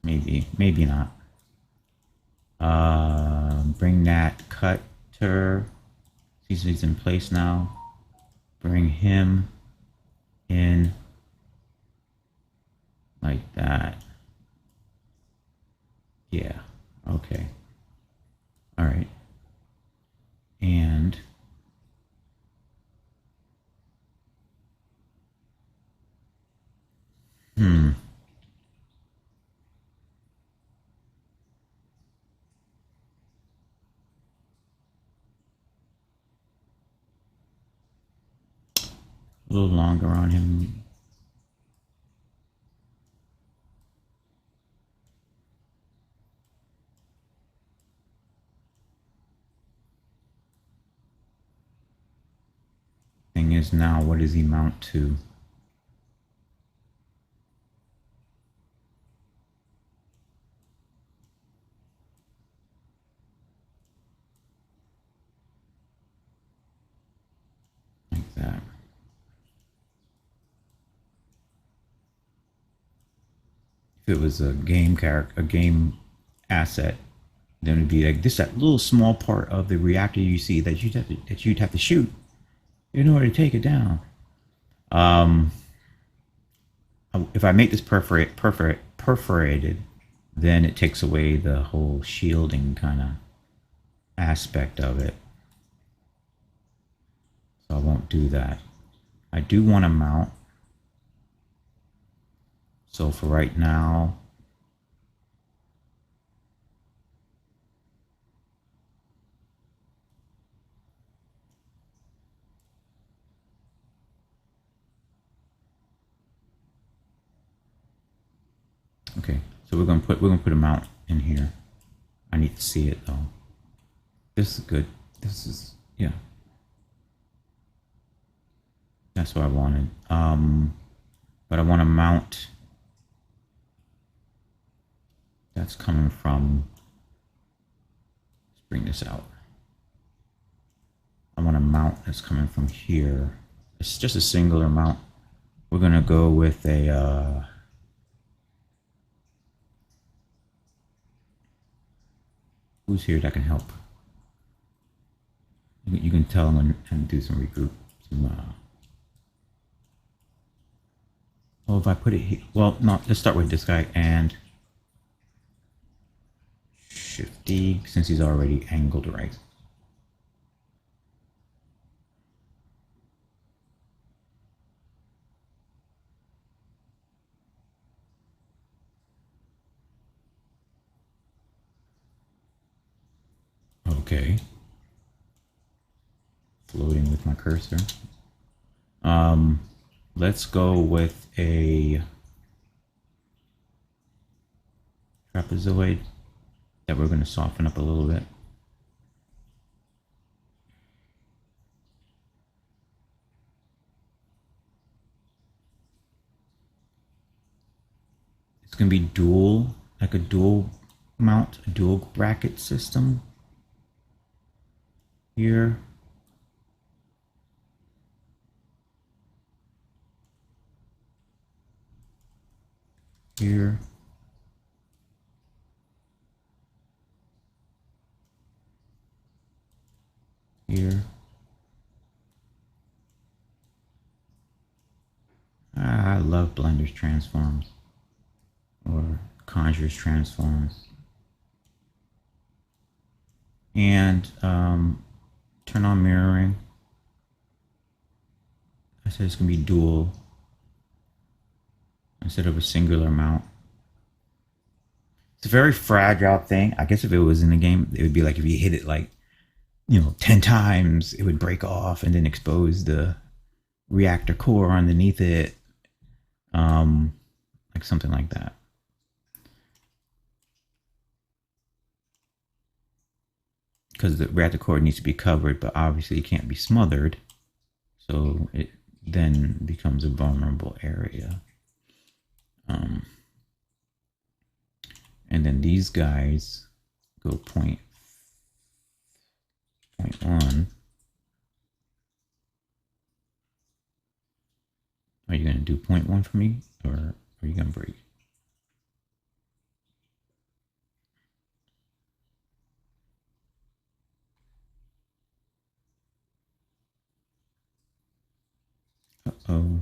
Maybe not. Bring that cutter. He's in place now. Bring him in like that. Yeah. Okay. All right. And a little longer on him. Thing is now, what does he mount to? Like that. If it was a game character, a game asset, then it'd be like this, that little small part of the reactor you see that you'd have to shoot in order to take it down. If I make this perforated, then it takes away the whole shielding kind of aspect of it. So I won't do that. I do want to mount. So for right now, okay. So we're gonna put a mount in here. I need to see it though. This is good. This is, yeah. That's what I wanted. But I want to mount. That's coming from. Let's bring this out. I want a mount that's coming from here. It's just a singular mount. We're gonna go with a. Who's here that can help? You can tell them and do some regroup. Well, if I put it here, well, no, let's start with this guy and Shift-D, since he's already angled right. Okay. floating with my cursor. Let's go with a trapezoid that we're going to soften up a little bit. It's going to be dual, like a dual mount, a dual bracket system here. Here. Here. I love Blender's transforms or Conjure's transforms. And turn on mirroring. I said it's going to be dual instead of a singular mount. It's a very fragile thing. I guess if it was in the game, it would be like if you hit it like, 10 times, it would break off and then expose the reactor core underneath it. Like something like that. Because the reactor core needs to be covered, but obviously it can't be smothered. So it then becomes a vulnerable area. And then these guys go point 1. Are you going to do 0.1 for me, or are you going to break? Uh-oh.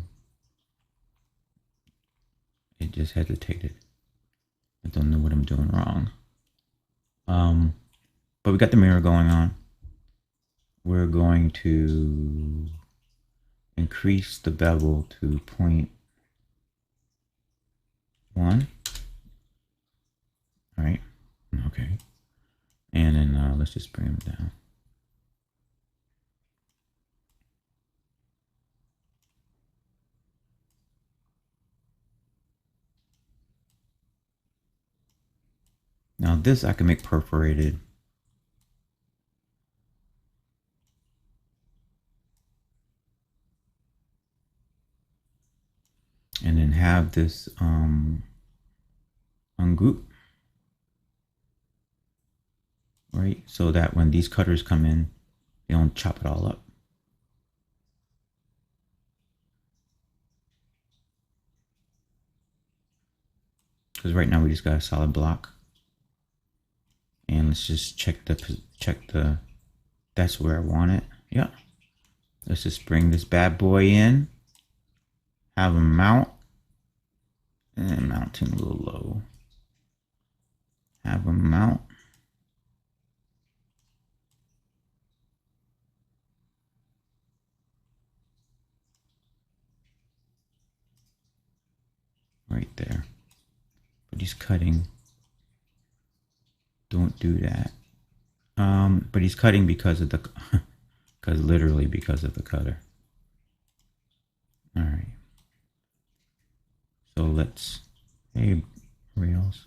It just hesitated. I don't know what I'm doing wrong. But we got the mirror going on. We're going to increase the bevel to 0.1. All right. Okay. And then let's just bring them down. Now this I can make perforated. And then have this ungroup, right? So that when these cutters come in, they don't chop it all up. Because right now we just got a solid block. And let's just check the, that's where I want it. Yeah. Let's just bring this bad boy in. Have him mount. And mount him a little low. Have him mount. Right there. But he's cutting. Don't do that. But he's cutting because of the, literally because of the cutter. All right. So let's, hey, Rails,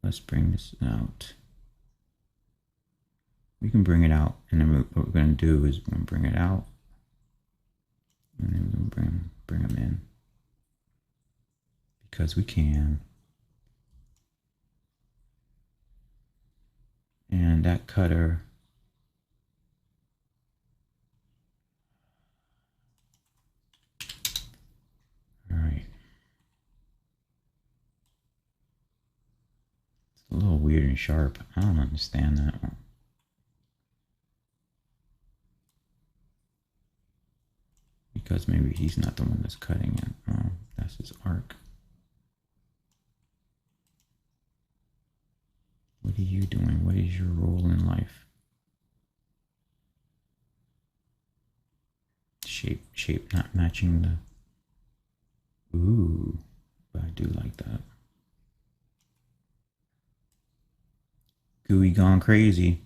let's bring this out. We can bring it out, and then what we're going to do is we're going to bring it out, and then we're going to bring them in, because we can. And that cutter, all right. It's a little weird and sharp. I don't understand that one. Because maybe he's not the one that's cutting it. Oh, that's his arc. What are you doing? What is your role in life? Shape not matching the... Ooh, but I do like that. Gooey gone crazy.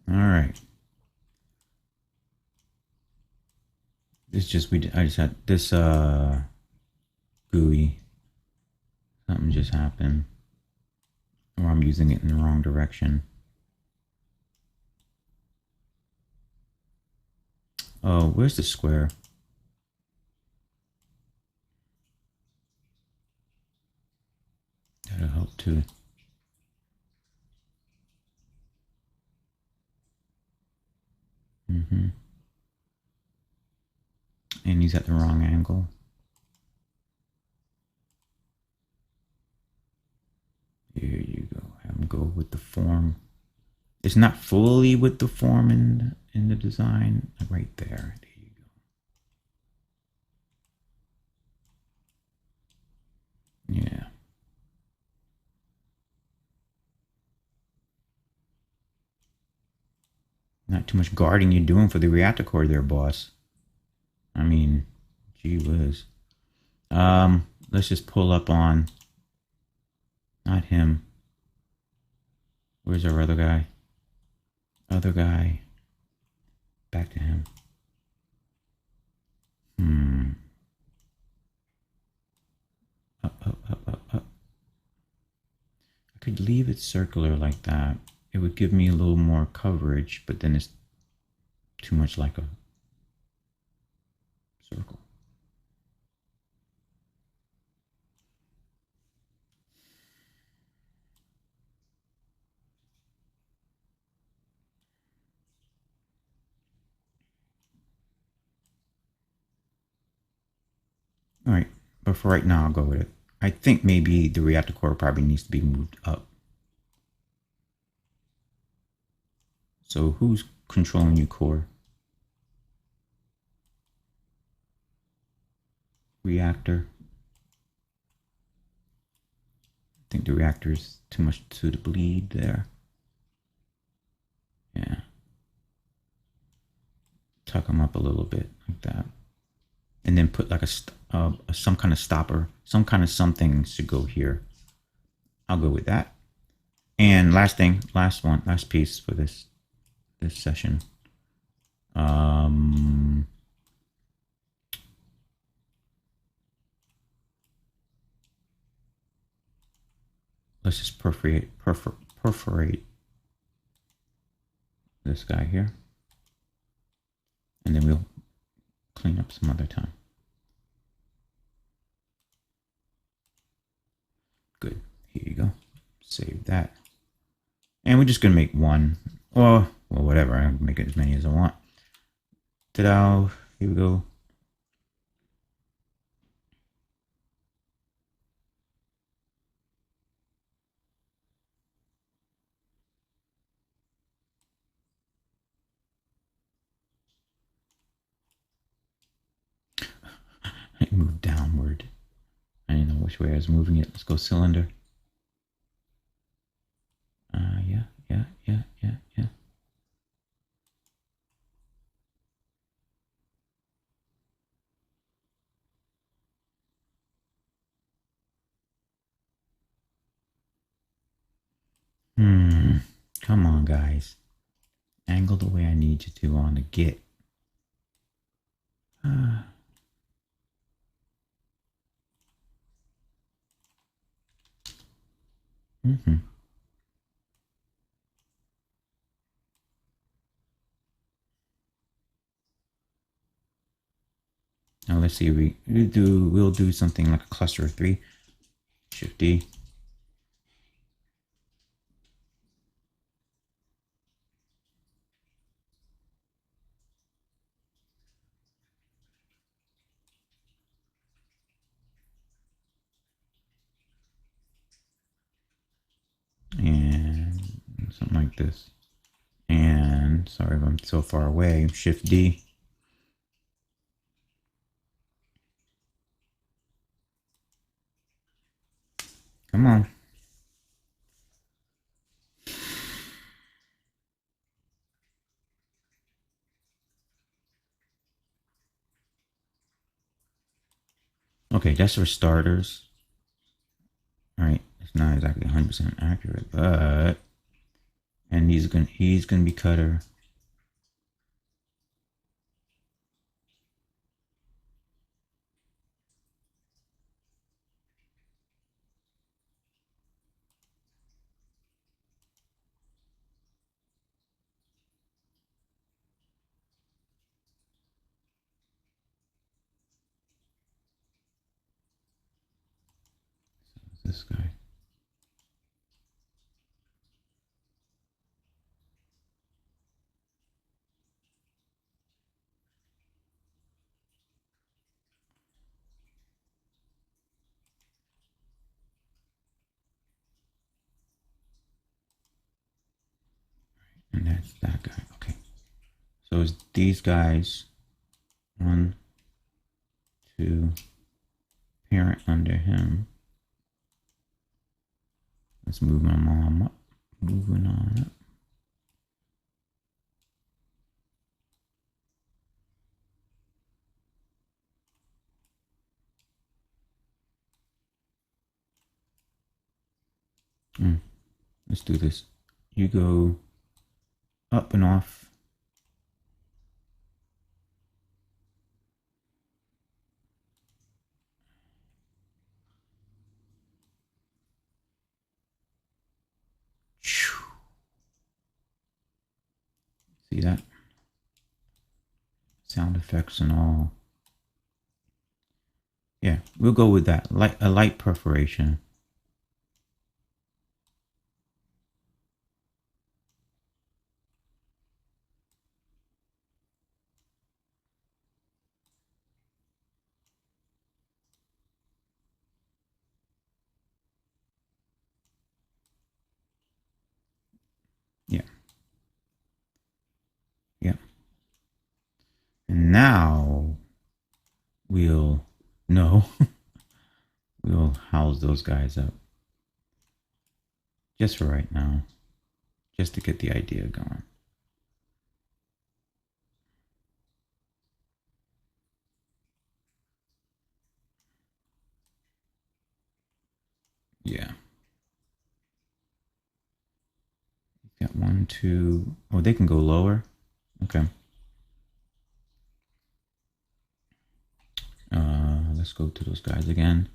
All right. It's just I just had this GUI. Something just happened, or I'm using it in the wrong direction. Oh, where's the square? That'll help too. And he's at the wrong angle. Here you go. Have him go with the form. It's not fully with the form in the design. Right there. There you go. Yeah. Not too much guarding you're doing for the reactor core there, boss. I mean, gee whiz. Let's just pull up on, not him. Where's our other guy? Other guy. Back to him. Up. I could leave it circular like that. It would give me a little more coverage, but then it's too much like a circle. All right, but for right now, I'll go with it. I think maybe the reactor core probably needs to be moved up. So who's controlling your core? Reactor. I think the reactor is too much to the bleed there. Yeah. Tuck them up a little bit like that. And then put like some kind of stopper, some kind of something should go here. I'll go with that. And last thing, last piece for this session. Let's just perforate this guy here, and then we'll clean up some other time. Good. Here you go. Save that. And we're just gonna make one. Well, whatever. I can make it as many as I want. Ta-da! Here we go. I moved downward. I didn't know which way I was moving it. Let's go cylinder. Yeah. Come on, guys. Angle the way I need you to on the git. Now let's see. We'll do something like a cluster of 3. Shift D. And something like this. And sorry if I'm so far away. Shift D. Come on. Okay, that's for starters. All right, it's not exactly 100% accurate, but And he's gonna be cutter. This guy. And that's that guy. Okay. So it's these guys. 1, 2, parent under him. Let's move my mom up. Moving on up. Let's do this. You go up and off. See that? Sound effects and all. Yeah, we'll go with that. A light perforation. Yeah. Yeah. And now we'll we'll house those guys up. Just for right now. Just to get the idea going. Yeah. Got 1, 2. Oh, they can go lower. Okay. Let's go to those guys again.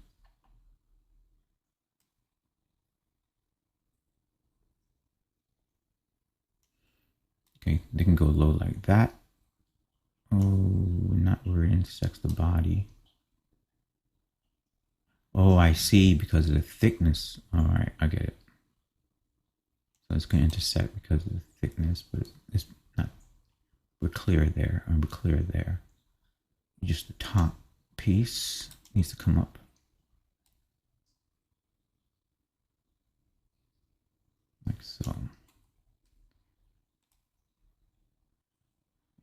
Okay, they can go low like that. Oh, not where it intersects the body. Oh, I see, because of the thickness. All right, I get it. So it's going to intersect because of the thickness, but it's not. We're clear there, and we're clear there. Just the top piece needs to come up. Like so.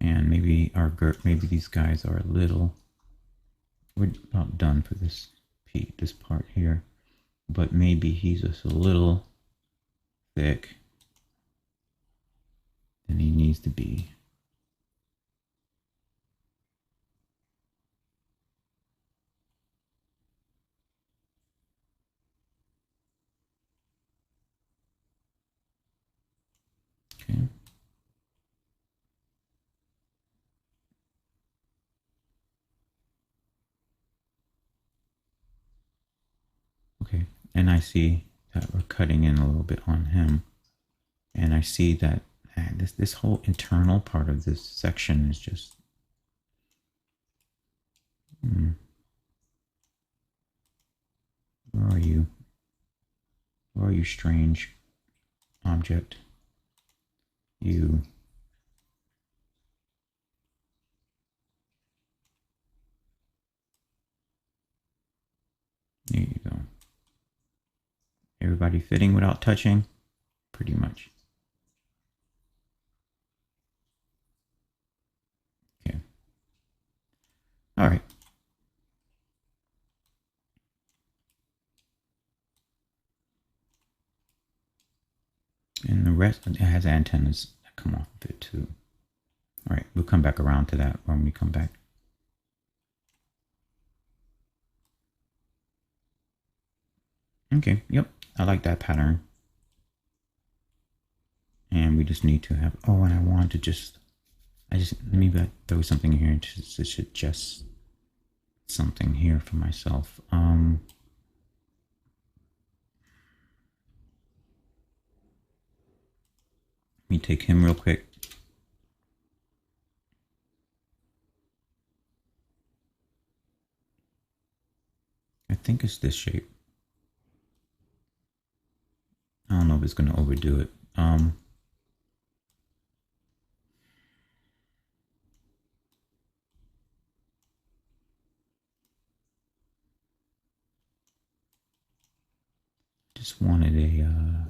And maybe maybe these guys are a little. We're about done for this part here, but maybe he's just a little thick than he needs to be. Okay. Okay, and I see that we're cutting in a little bit on him, and I see that this whole internal part of this section is just where are you? Where are you, strange object? You. There you go. Everybody fitting without touching? Pretty much. Okay. All right. And the rest, it has antennas that come off of it too. All right, we'll come back around to that when we come back. Okay, yep, I like that pattern. And we just need to have, oh, and I want to just, maybe I throw something here to suggest something here for myself. Let me take him real quick. I think it's this shape. I don't know if it's going to overdo it. Just wanted a,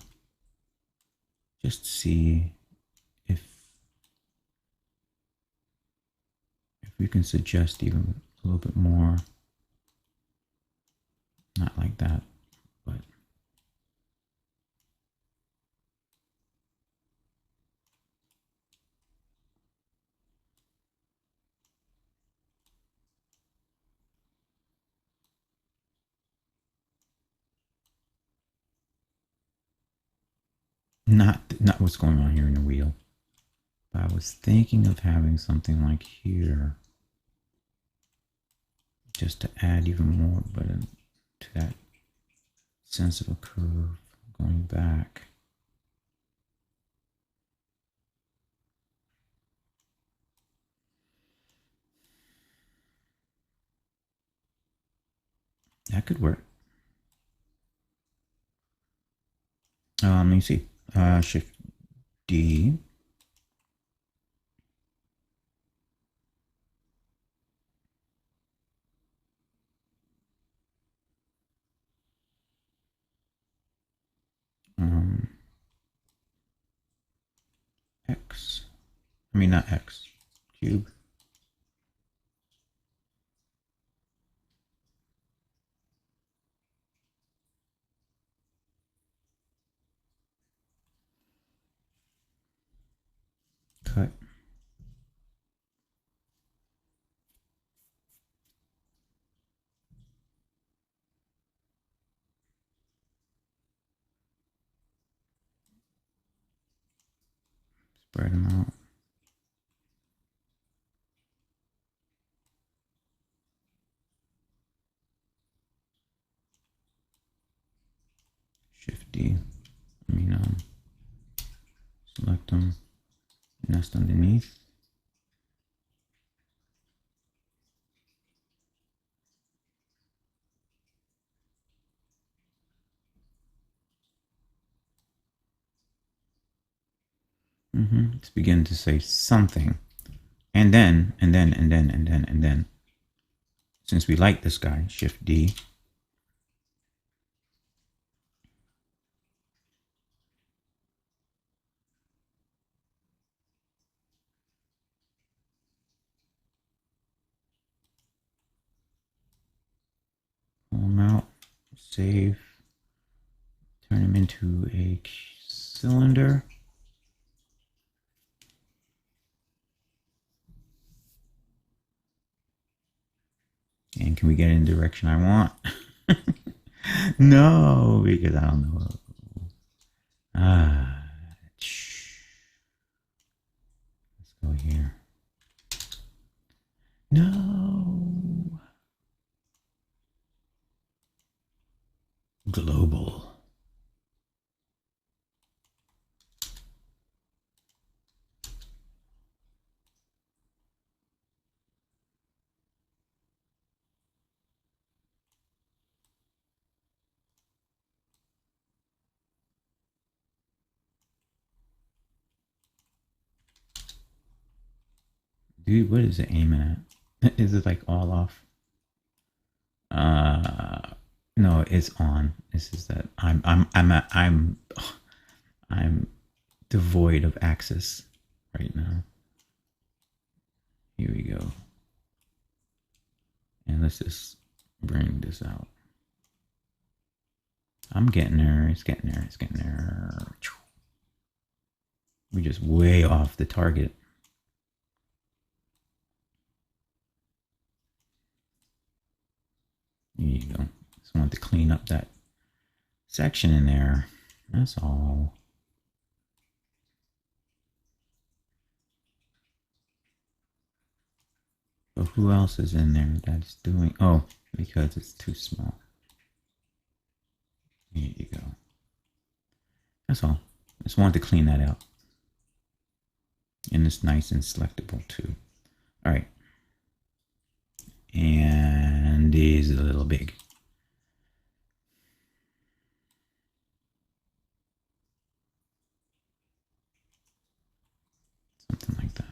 just see if we can suggest even a little bit more. Not like that, but not what's going on here in the wheel. But I was thinking of having something like here, just to add even more, but to that sense of a curve going back. That could work. Let me see. Shift D. X. I mean, not X. Cube. Cut. Spread them out. Shift D. I mean, select them. Nest underneath. Let's begin to say something. And then, since we like this guy, Shift D. Pull him out, save, turn him into a cylinder. And can we get in the direction I want? No, because I don't know. Let's go here. No. Global. Dude, what is it aiming at? Is it like all off? No, it's on. This is that I'm devoid of access right now. Here we go. And let's just bring this out. I'm getting there. It's getting there. It's getting there. We're just way off the target. There you go. Just wanted to clean up that section in there. That's all. So who else is in there that's doing... Oh, because it's too small. There you go. That's all. Just wanted to clean that out. And it's nice and selectable too. All right. And these are a little big. Something like that.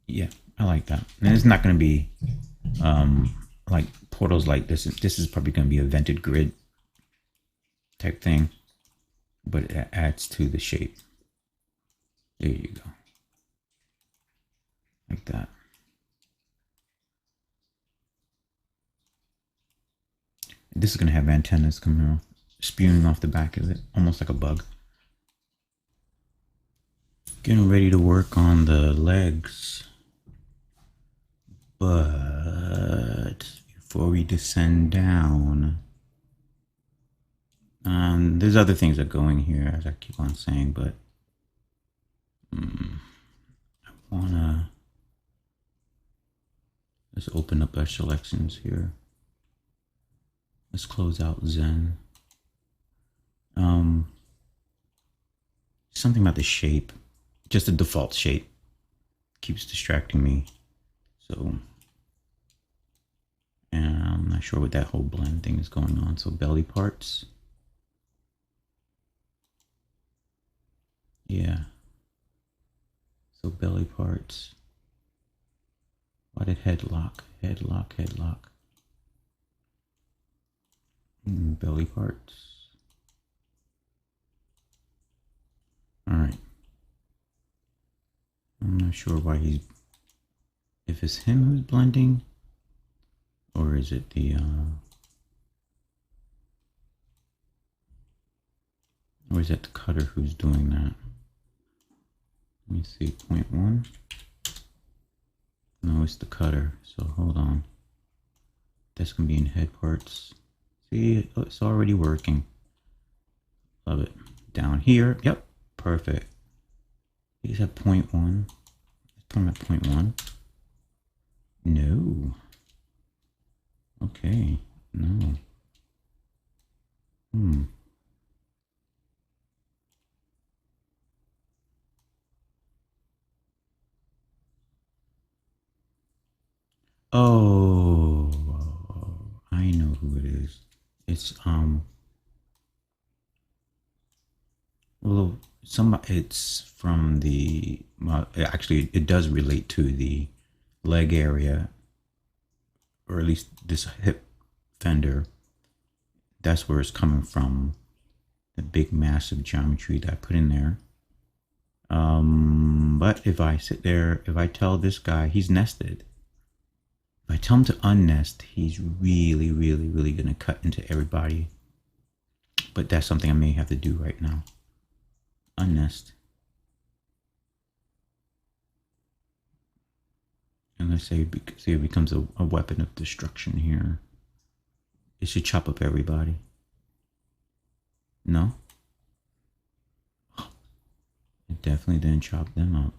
Yeah, I like that. And it's not going to be like portals like this. This is probably going to be a vented grid type thing, but it adds to the shape. There you go. Like that. This is going to have antennas coming off, spewing off the back of it, almost like a bug. Getting ready to work on the legs. But before we descend down, there's other things that go in here, as I keep on saying, but I wanna just open up our selections here. Let's close out Zen. Something about the shape, just the default shape, keeps distracting me. So, and I'm not sure what that whole blend thing is going on. So belly parts. Yeah. So belly parts. Why did headlock? Headlock. Belly parts. All right. I'm not sure why he's, if it's him who's blending, or is it the, or is it the cutter who's doing that? Let me see, 0.1. No, it's the cutter, so hold on. That's gonna be in head parts. See, it's already working. Love it. Down here, yep, perfect. He's at 0.1. Let's put him at 0.1. No. Okay, no. Oh, I know who it is. It's well, it's from the, well, actually it does relate to the leg area, or at least this hip fender. That's where it's coming from, the big massive geometry that I put in there. But if I sit there, if I tell this guy he's nested, if I tell him to unnest, he's really gonna cut into everybody. But that's something I may have to do right now. Unnest. And let's say it becomes a weapon of destruction here. It should chop up everybody. No? It definitely didn't chop them up.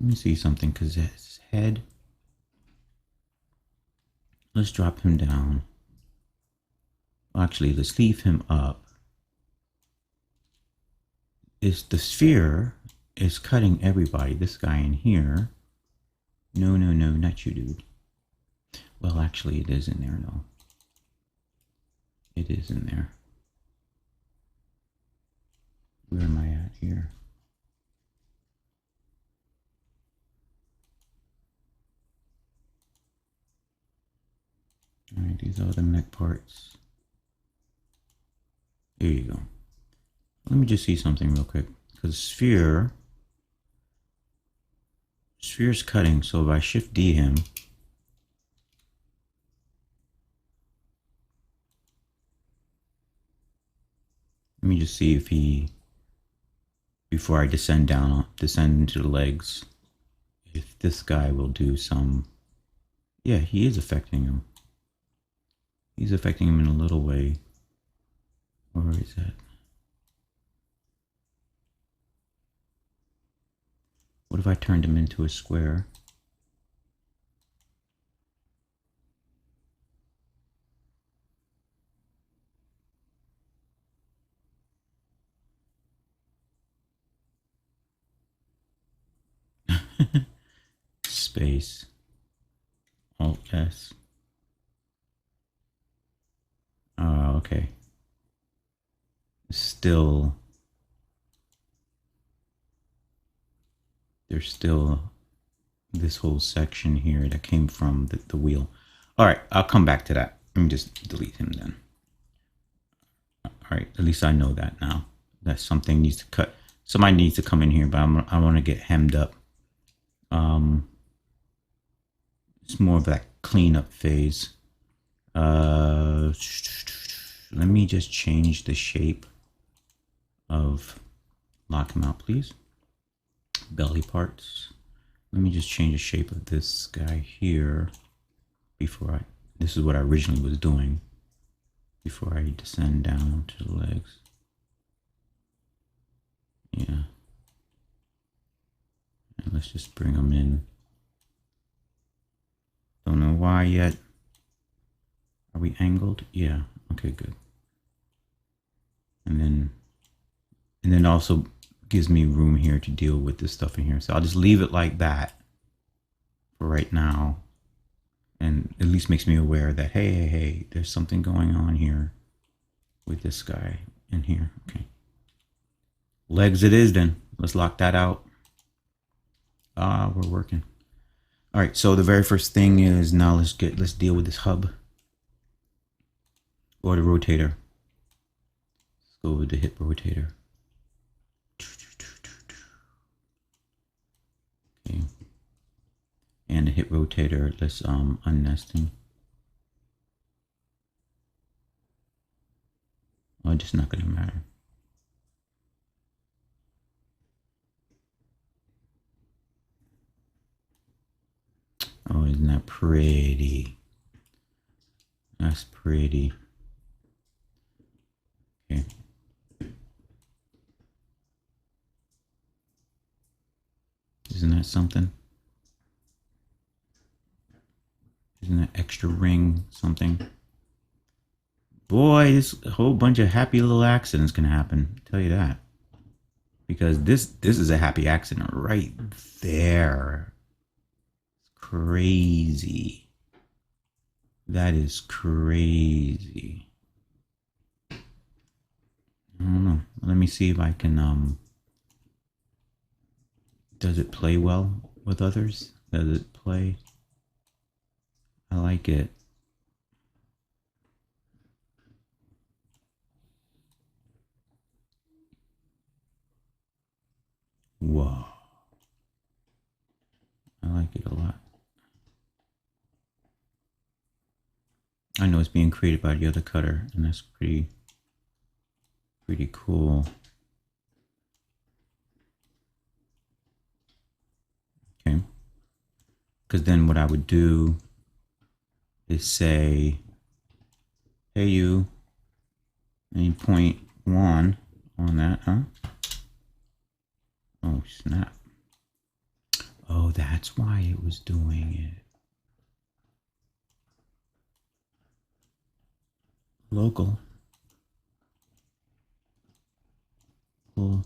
Let me see something, because his head. Let's drop him down. Actually, let's leave him up. Is the sphere is cutting everybody. This guy in here. No, not you, dude. Well, actually, it is in there, though. It is in there. Where am I at here? All right, these are the mech parts. There you go. Let me just see something real quick, because sphere's cutting. So if I shift D him, let me just see if he, before I descend into the legs, if this guy will do some. Yeah, he is affecting him. He's affecting him in a little way. Or is that? What if I turned him into a square? Space. Alt S. Oh, okay. Still, there's still this whole section here that came from the wheel. All right, I'll come back to that. Let me just delete him then. All right, at least I know that now. That something needs to cut. Somebody needs to come in here, but I want to get hemmed up. It's more of that cleanup phase. Let me just change the shape of, lock him out, please. Belly parts. Let me just change the shape of this guy here before this is what I originally was doing before I descend down to the legs. Yeah. And let's just bring them in. Don't know why yet. Are we angled? Yeah. Okay, good. And then also gives me room here to deal with this stuff in here. So I'll just leave it like that for right now. And at least makes me aware that, hey, there's something going on here with this guy in here. Okay. Legs it is then. Let's lock that out. We're working. All right, so the very first thing is now let's deal with this hub or the rotator. Let's go with the hip rotator. Okay. And the hip rotator, let's unnesting. Oh, just not gonna matter. Oh, isn't that pretty? That's pretty. Okay. Isn't that something? Isn't that extra ring something? Boy, this whole bunch of happy little accidents can happen. I'll tell you that. Because this is a happy accident right there. It's crazy. That is crazy. I don't know. Let me see if I can does it play well with others? Does it play? I like it. Whoa. I like it a lot. I know it's being created by the other cutter, and that's pretty cool. Okay. Because then what I would do is say, hey you, and 0.1 on that, huh? Oh snap. Oh, that's why it was doing it. Local. Cool.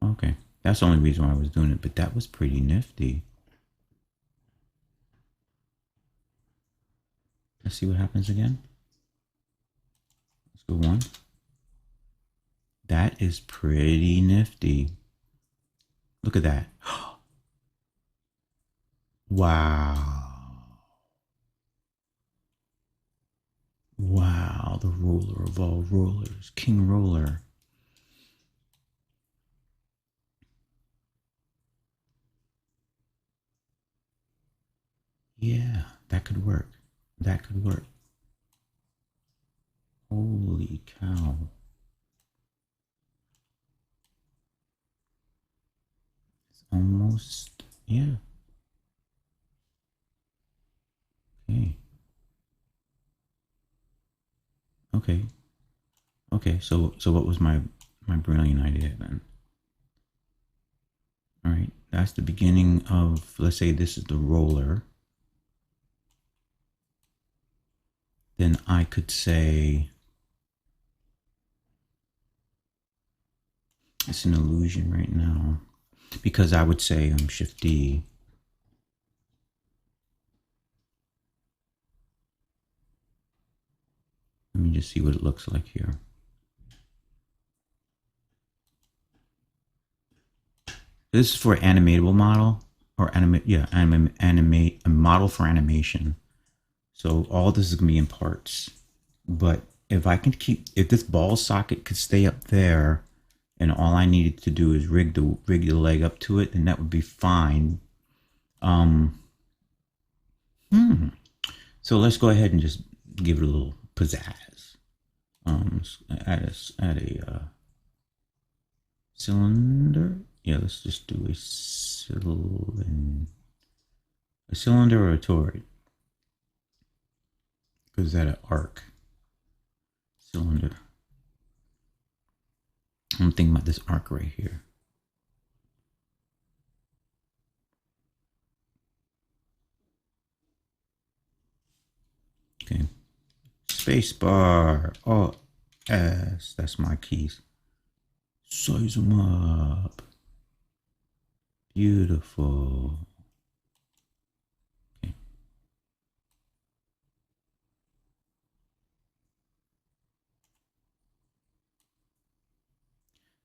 Okay. That's the only reason why I was doing it, but that was pretty nifty. Let's see what happens again. Let's go 1. That is pretty nifty. Look at that. Wow. Wow, the roller of all rollers, King Roller. Yeah, that could work. That could work. Holy cow. It's almost, yeah. Okay. Okay. So what was my brilliant idea then? All right. That's the beginning of, let's say this is the roller. Then I could say it's an illusion right now, because I would say Shift D. Let me just see what it looks like here. This is for animatable model, or animate a model for animation. So all this is gonna be in parts. But if I can if this ball socket could stay up there, and all I needed to do is rig the leg up to it, then that would be fine. So let's go ahead and just give it a little pizzazz. Add a cylinder. Yeah, let's just do a cylinder or a toroid. Because that an arc cylinder. I'm thinking about this arc right here. Okay. Space bar. Oh, S. That's my keys. Size them up. Beautiful. Okay.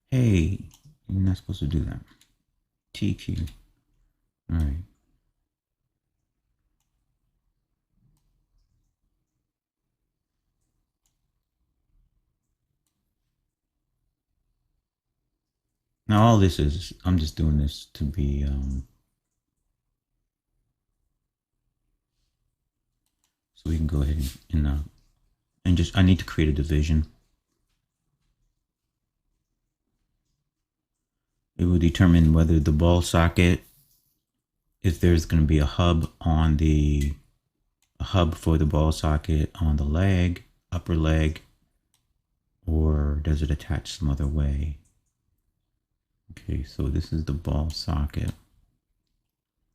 Hey, you're not supposed to do that. TQ. All right. Now all this is, I'm just doing this to be, so we can go ahead and just, I need to create a division. It will determine whether the ball socket, if there's going to be a hub on a hub for the ball socket on the leg, upper leg, or does it attach some other way? Okay, so this is the ball socket.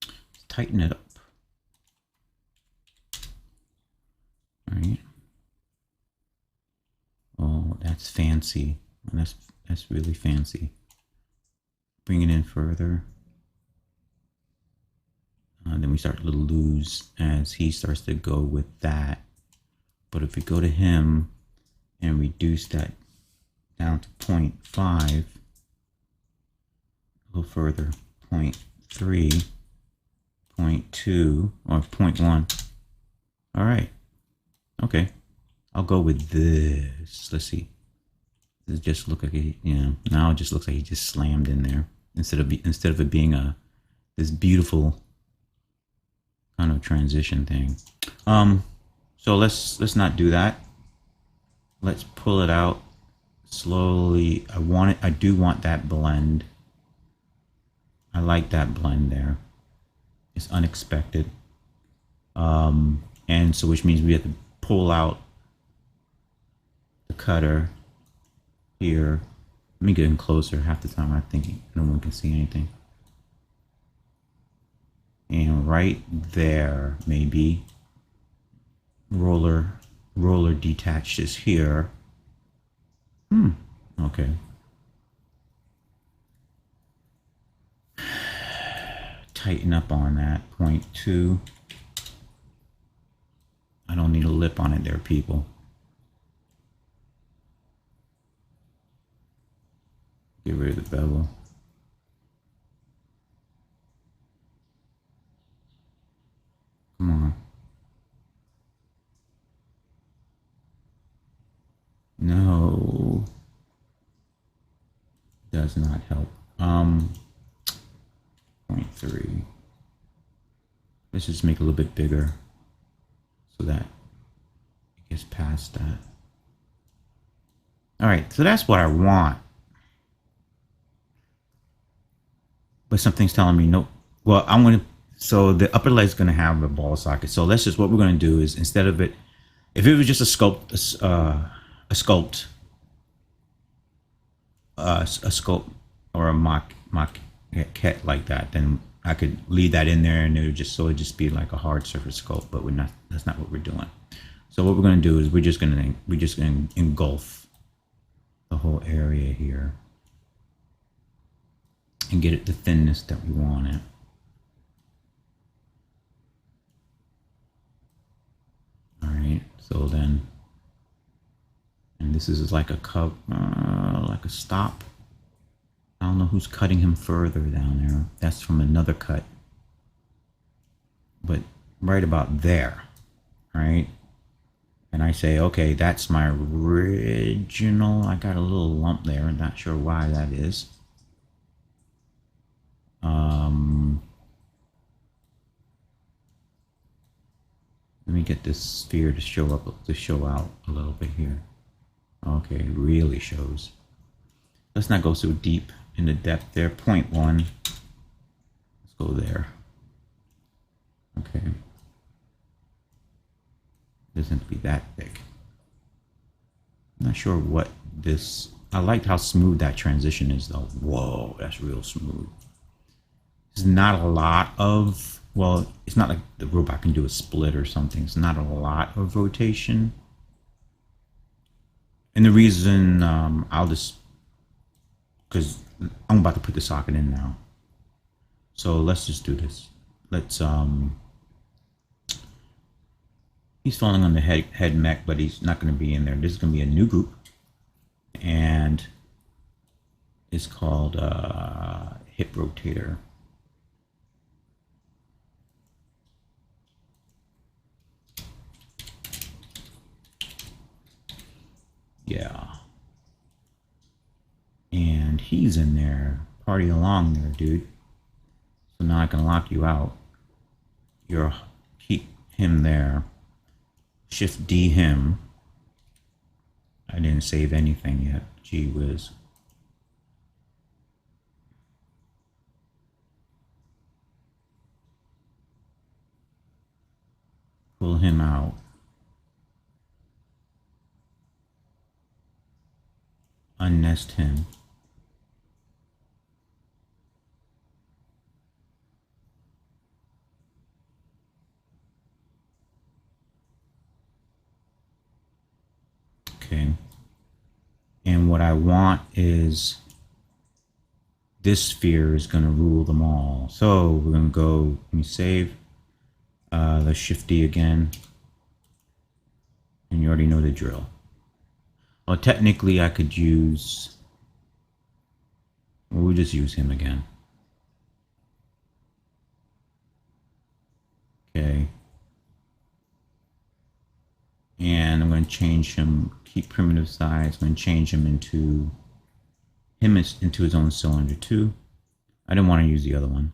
Let's tighten it up. All right. Oh, that's fancy. That's really fancy. Bring it in further. Then we start to lose as he starts to go with that. But if we go to him and reduce that down to 0.5, a little further, 0.3, 0.2, or 0.1. All right. Okay. I'll go with this. Let's see. Does it just look like now it just looks like he just slammed in there instead of it being this beautiful kind of transition thing. So let's not do that. Let's pull it out slowly. I do want that blend. I like that blend there. It's unexpected. And so which means we have to pull out the cutter here. Let me get in closer. Half the time I'm thinking no one can see anything. And right there, maybe roller detached is here. Okay. Tighten up on that 0.2. I don't need a lip on it there, people. Get rid of the bevel. Come on. No. Does not help. 0.3. Let's just make it a little bit bigger so that it gets past that. All right, so that's what I want. But something's telling me nope. Well, I'm going to, so the upper leg's going to have a ball socket. So let's just, what we're going to do is instead of it, if it was just a sculpt, a sculpt, a sculpt or a maquette like that, then I could leave that in there and it would just be like a hard surface sculpt. But we're not. That's not what we're doing. So what we're going to do is we're just going to engulf the whole area here and get it the thinness that we want it. All right. So then, and this is like a cup, like a stop. I don't know who's cutting him further down there. That's from another cut. But right about there, right? And I say, okay, that's my original. I got a little lump there. Not sure why that is. Let me get this sphere to show out a little bit here. Okay, it really shows. Let's not go so deep in the depth there. 0.1. Let's go there. Okay. Doesn't be that thick. I'm not sure what this. I liked how smooth that transition is, though. Whoa, that's real smooth. There's not a lot of. Well, it's not like the robot can do a split or something. It's not a lot of rotation. And the reason I'll just, because I'm about to put the socket in now. So let's just do this. Let's he's falling on the head mech, but he's not going to be in there. This is going to be a new group, and it's called hip rotator. Yeah. And he's in there. Party along there, dude. So now I can lock you out. You're keep him there. Shift D him. I didn't save anything yet. Gee whiz. Pull him out. Unnest him. Okay. And what I want is this sphere is going to rule them all. So we're going to go, let me save. Let's shift D again. And you already know the drill. Well, technically I could use, we'll just use him again. Okay. And I'm going to change him, keep primitive size. I'm going to change him into his own cylinder too. I didn't want to use the other one.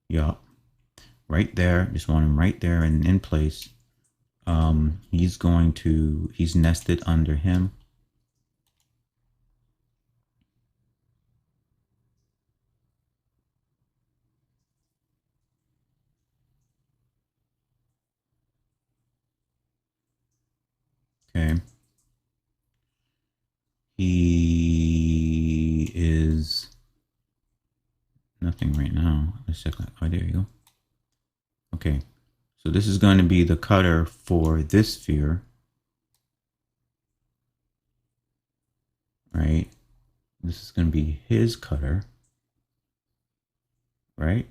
Yup. Right there. Just want him right there and in place. He's nested under him. Okay. He is nothing right now. Let's check that. Oh, there you go. Okay. So this is going to be the cutter for this sphere. Right? This is going to be his cutter. Right?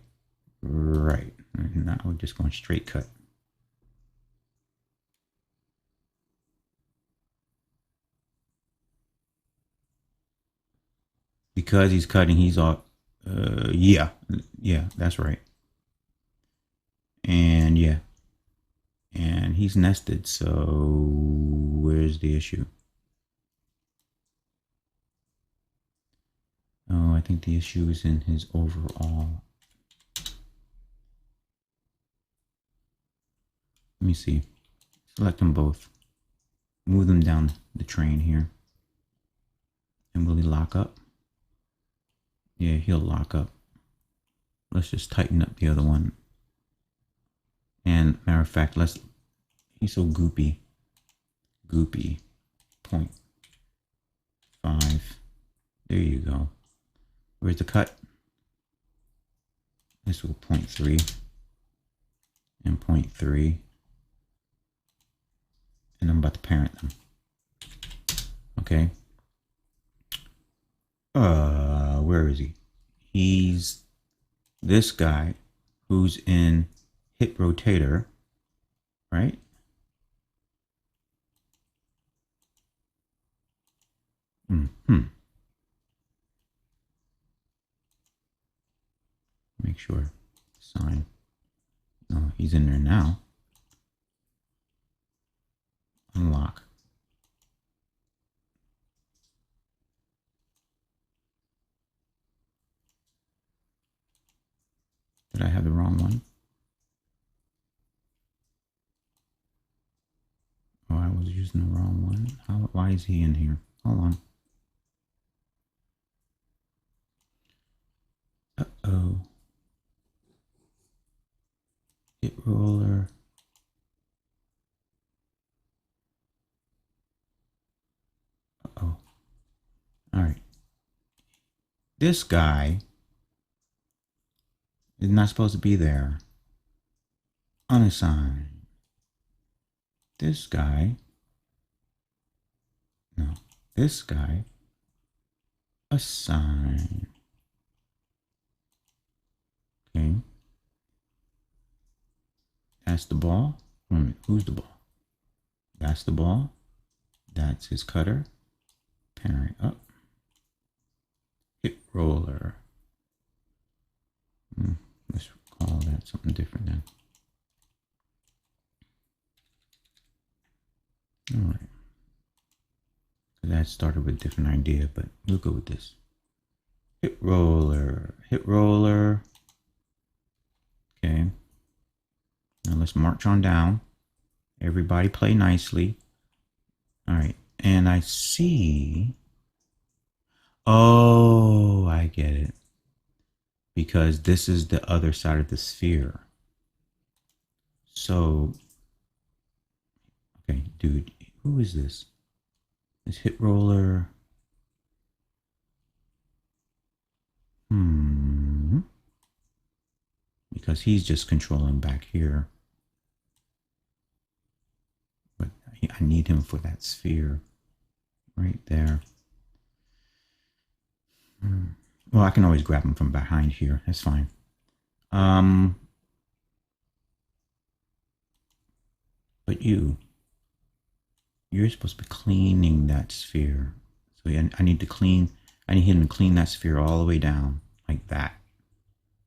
Right. Now we're just going straight cut. Because he's cutting, he's all, yeah, that's right. And yeah, and he's nested, so where's the issue? Oh, I think the issue is in his overall. Let me see. Select them both. Move them down the train here. And will he lock up? Yeah, he'll lock up. Let's just tighten up the other one. And matter of fact, he's so goopy. Goopy. 0.5. There you go. Where's the cut? This will 0.3 and 0.3. And I'm about to parent them. Okay. Where is he? He's this guy who's in hit rotator, right? Make sure. Sign. No, he's in there now. Unlock. Did I have the wrong one? Oh, I was using the wrong one. Why is he in here? Hold on. Uh-oh. Hit roller. Uh-oh. All right. This guy is not supposed to be there. Unassigned. This guy. No. This guy. Assigned. Okay. That's the ball. Who's the ball? That's the ball. That's his cutter. Parent up. Hit roller. Let's call that something different then. All right. That started with a different idea, but we'll go with this. Hit roller. Hit roller. Okay. Now let's march on down. Everybody play nicely. All right. And I see. Oh, I get it. Because this is the other side of the sphere. So, okay, dude, who is this? This hit roller. Because he's just controlling back here. But I need him for that sphere. Right there. Well, I can always grab him from behind here. That's fine. But you're supposed to be cleaning that sphere. So I need him to clean that sphere all the way down like that.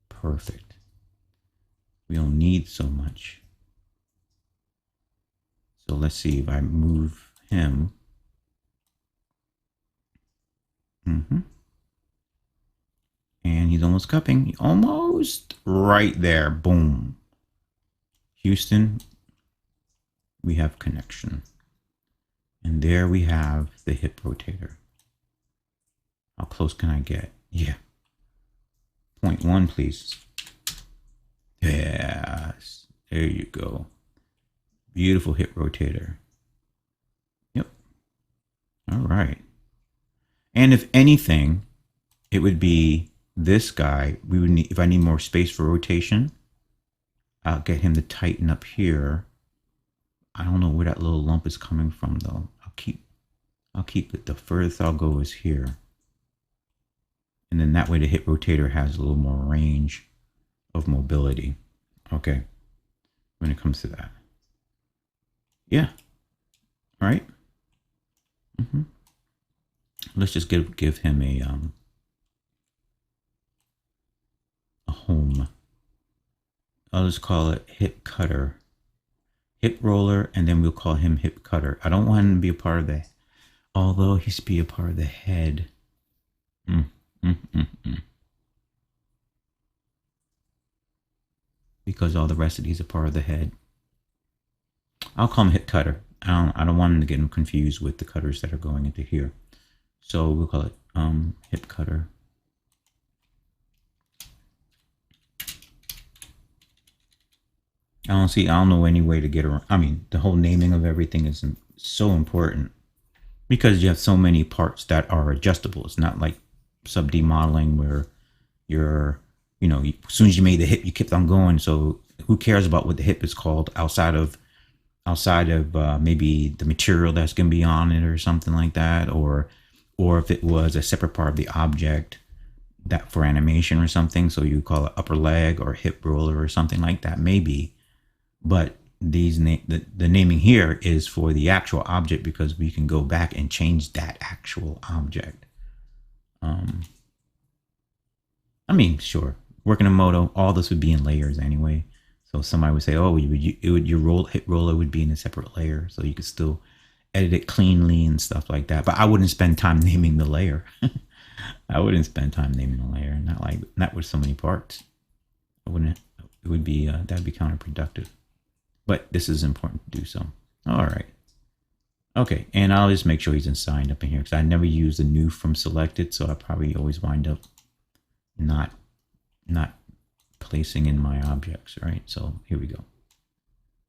Perfect. We don't need so much. So let's see if I move him. And he's almost cupping. Almost right there. Boom. Houston, we have connection. And there we have the hip rotator. How close can I get? Yeah. 0.1, please. Yes. There you go. Beautiful hip rotator. Yep. All right. And if anything, it would be this guy. We would need, if I need more space for rotation, I'll get him to tighten up here. I don't know where that little lump is coming from though. I'll keep it. The furthest I'll go is here. And then that way the hip rotator has a little more range of mobility. Okay. When it comes to that. Yeah. All right. Let's just give him a home. I'll just call it hip cutter. Hip roller, and then we'll call him hip cutter. I don't want him to be a part of the, although he should be a part of the head. Because all the rest of these are part of the head. I'll call him hip cutter. I don't want him to get him confused with the cutters that are going into here. So we'll call it hip cutter. I don't know any way to get around. I mean, the whole naming of everything is so important because you have so many parts that are adjustable. It's not like sub-D modeling where you're, as soon as you made the hip, you kept on going. So who cares about what the hip is called outside of maybe the material that's going to be on it or something like that, or if it was a separate part of the object that for animation or something. So you call it upper leg or hip roller or something like that, maybe. But the naming here is for the actual object because we can go back and change that actual object. I mean, sure, working in Modo, all this would be in layers anyway. So somebody would say, oh, your hit roller would be in a separate layer, so you could still edit it cleanly and stuff like that. But I wouldn't spend time naming the layer. I wouldn't spend time naming the layer, not with so many parts. I wouldn't. It would be that'd be counterproductive. But this is important to do so. All right. Okay, and I'll just make sure he's signed up in here because I never use the new from selected, so I probably always wind up not placing in my objects, right? So here we go.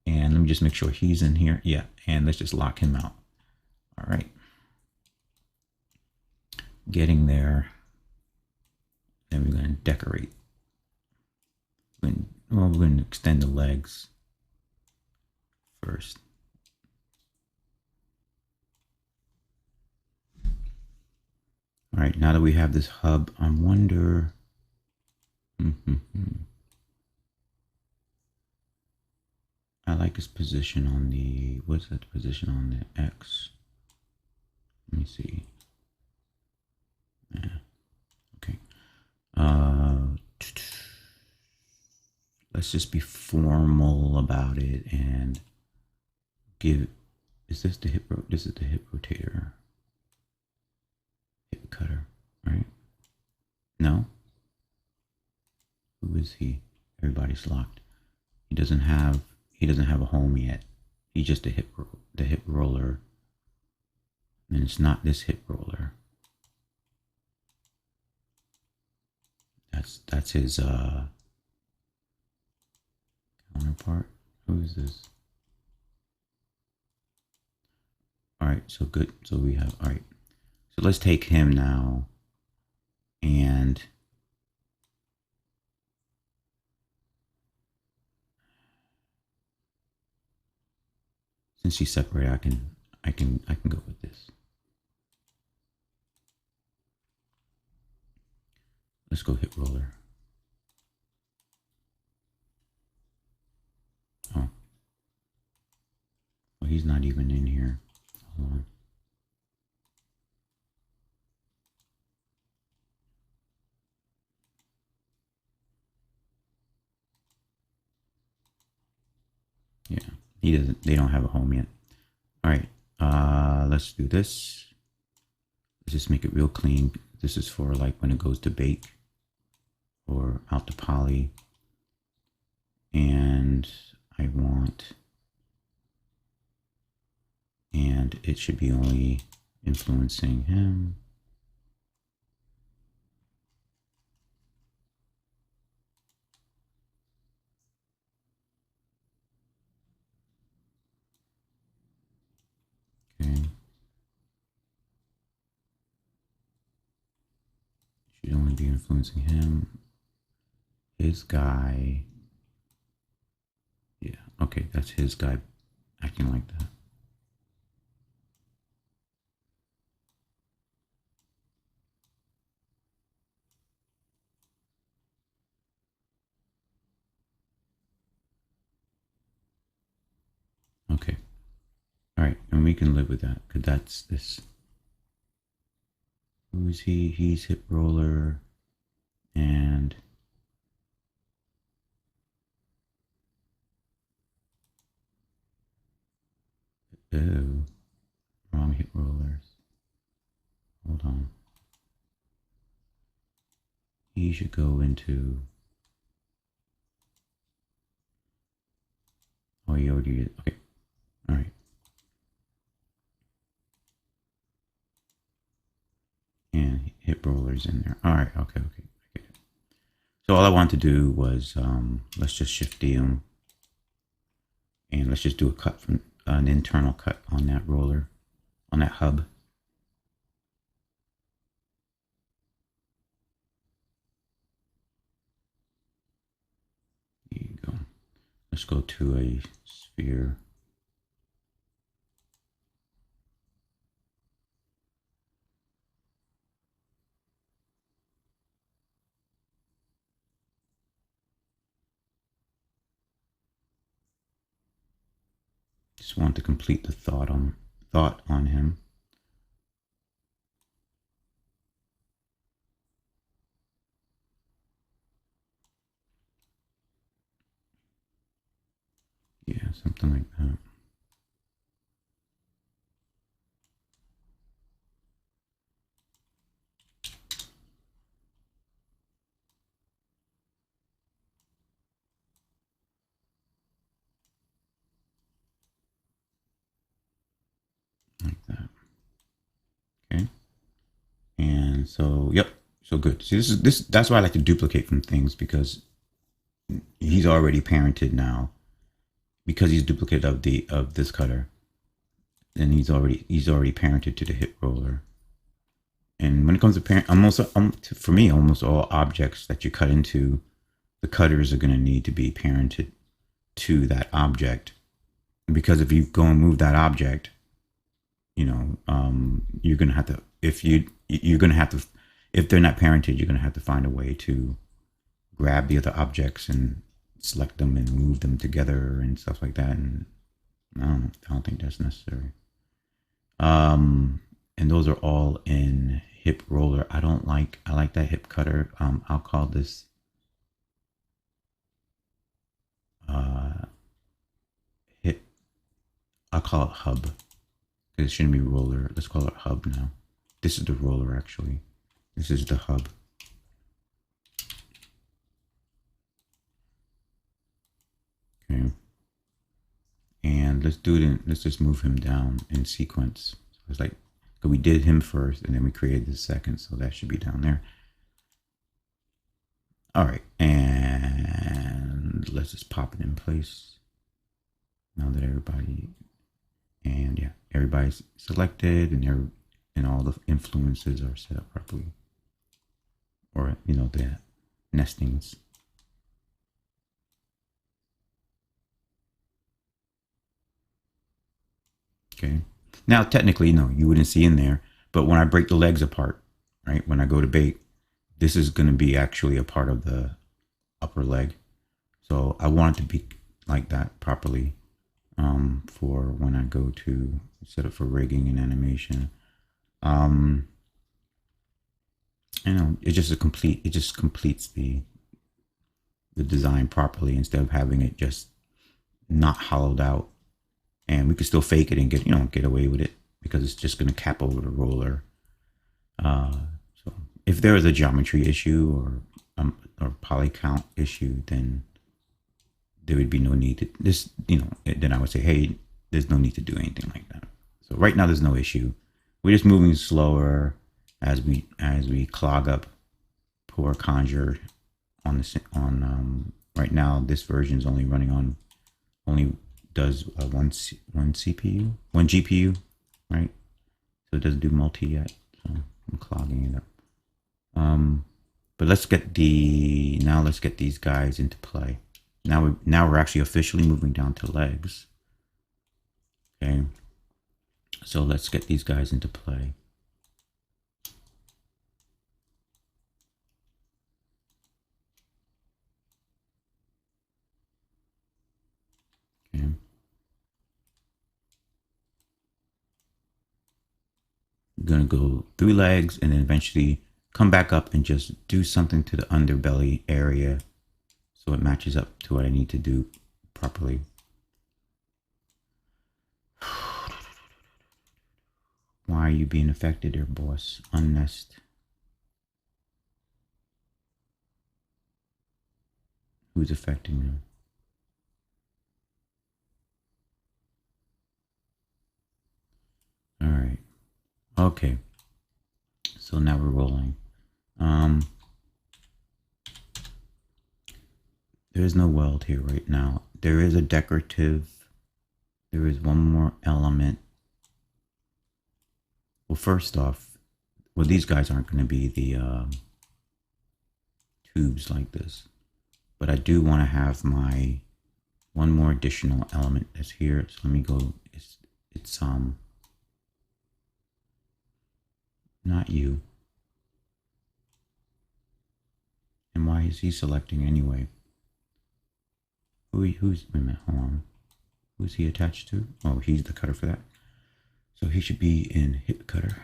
And let me just make sure he's in here. Yeah, and let's just lock him out. All right. Getting there. Then we're going to decorate. We're going to extend the legs first. All right, now that we have this hub, I wonder. I like his position on the, what's that position on the X? Let me see. Yeah. Okay. Let's just be formal about it and give, is this the hip, this is the hip rotator. Hip cutter, right? No? Who is he? Everybody's locked. He doesn't have a home yet. He's just the hip roller. And it's not this hip roller. That's his counterpart. Who is this? All right, so good. So we have, all right. So let's take him now and since she's separated, I can go with this. Let's go hip roller. Oh. Well, he's not even in here. Hold on. Yeah, they don't have a home yet. All right, let's do this. Let's just make it real clean. This is for like when it goes to bake or out to poly. And I want, and it should be only influencing him. Okay. Should only be influencing him. His guy. Yeah, okay, that's his guy acting like that. Okay. All right, and we can live with that because that's this. Who is he? He's hip roller and oh, wrong hip rollers. Hold on. He should go into. Oh, he already did. Okay. All right. And hip rollers in there. All right. Okay. Okay. I get it. So all I want to do was let's just shift D him. And let's just do a cut from an internal cut on that roller, on that hub. There you go. Let's go to a sphere. Just want to complete the thought on him. Yeah, something like that. Like that. Okay. And so, yep. So good. See, that's why I like to duplicate from things, because he's already parented now, because he's duplicate of this cutter, and he's already parented to the hip roller. And when it comes to parent, for me, almost all objects that you cut into, the cutters are going to need to be parented to that object, because if you go and move that object, you're going to have to, you're going to have to, if they're not parented, you're going to have to find a way to grab the other objects and select them and move them together and stuff like that. And I don't think that's necessary. And those are all in hip roller. I like that hip cutter. I'll call this hip. I'll call it hub. It shouldn't be roller. Let's call it hub now. This is the roller, actually. This is the hub. Okay. And let's do it. Let's just move him down in sequence. So it's like, we did him first, and then we created the second, so that should be down there. All right, and let's just pop it in place. Now that everybody's selected, and all the influences are set up properly, or the nestings. Okay. Now, technically, no, you wouldn't see in there, but when I break the legs apart, right, when I go to bake, this is going to be actually a part of the upper leg. So I want it to be like that properly, for when I go to set up for rigging and animation. It just completes the design properly, instead of having it just not hollowed out. And we could still fake it and get away with it, because it's just going to cap over the roller. So if there is a geometry issue or poly count issue, then there would be no need to this. Then I would say, hey, there's no need to do anything like that. So right now there's no issue. We're just moving slower as we clog up poor Conjure on right now. This version is only running on does one CPU, one GPU, right? So it doesn't do multi yet. So I'm clogging it up. But let's get these guys into play. Now we're actually officially moving down to legs. Okay. So let's get these guys into play. Okay. We're gonna go 3 legs and then eventually come back up and just do something to the underbelly area, so it matches up to what I need to do properly. Why are you being affected there, boss? Unnest. Who's affecting them? All right. Okay. So now we're rolling. There is no weld here right now. There is a decorative there is one more element. Well, first off, well, these guys aren't going to be the tubes like this, but I do want to have my one more additional element that's here. So let me go. It's not you. And why is he selecting anyway? Who's wait a minute, hold on. Who's he attached to? Oh, he's the cutter for that. So he should be in hip cutter.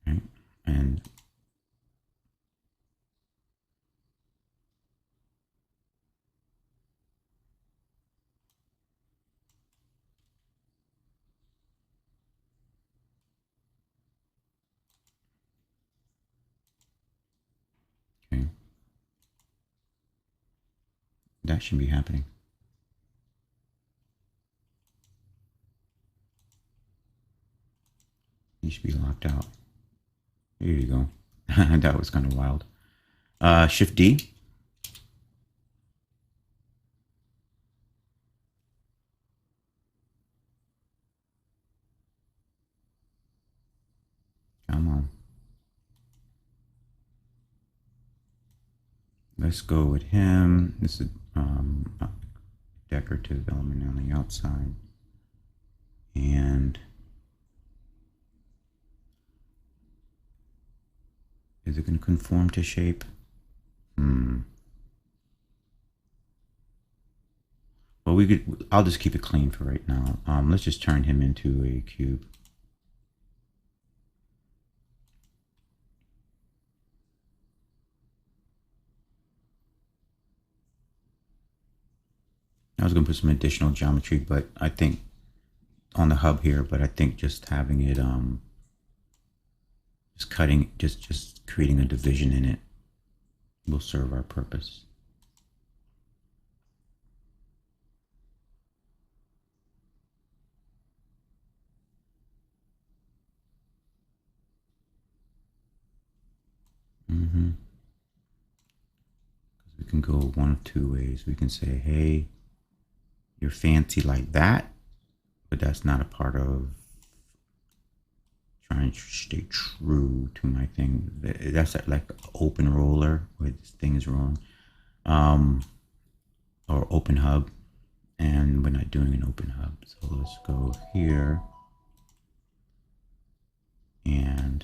Right? And okay. That should be happening. He should be locked out. There you go. That was kind of wild. Shift D. Come on. Let's go with him. This is a decorative element on the outside. And is it going to conform to shape? Well, I'll just keep it clean for right now. Let's just turn him into a cube. I was going to put some additional geometry, but I think on the hub here, but I think just having it, just creating a division in it will serve our purpose. We can go one of two ways. We can say, hey, you're fancy like that, but that's not a part of trying to stay true to my thing. That's like an open roller where this thing is rolling, or open hub, and we're not doing an open hub. So let's go here and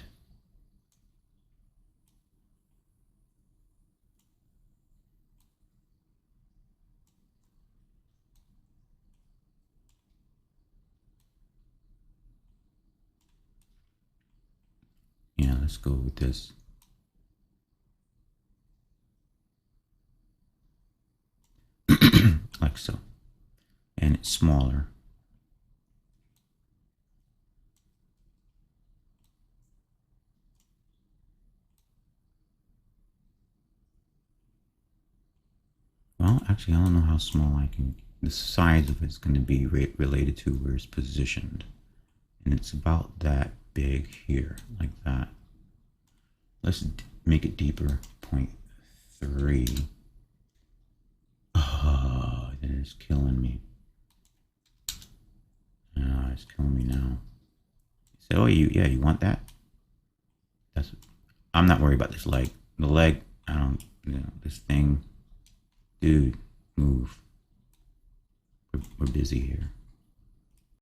yeah, let's go with this. Like so. And it's smaller. Well, actually, I don't know how small I can. The size of it's going to be related to where it's positioned. And it's about that big here, like that. Let's make it deeper, 0.3. Oh, that is killing me. Oh, it's killing me now. So, oh, you want that? I'm not worried about this leg. The leg, I don't, this thing, dude, move. We're busy here.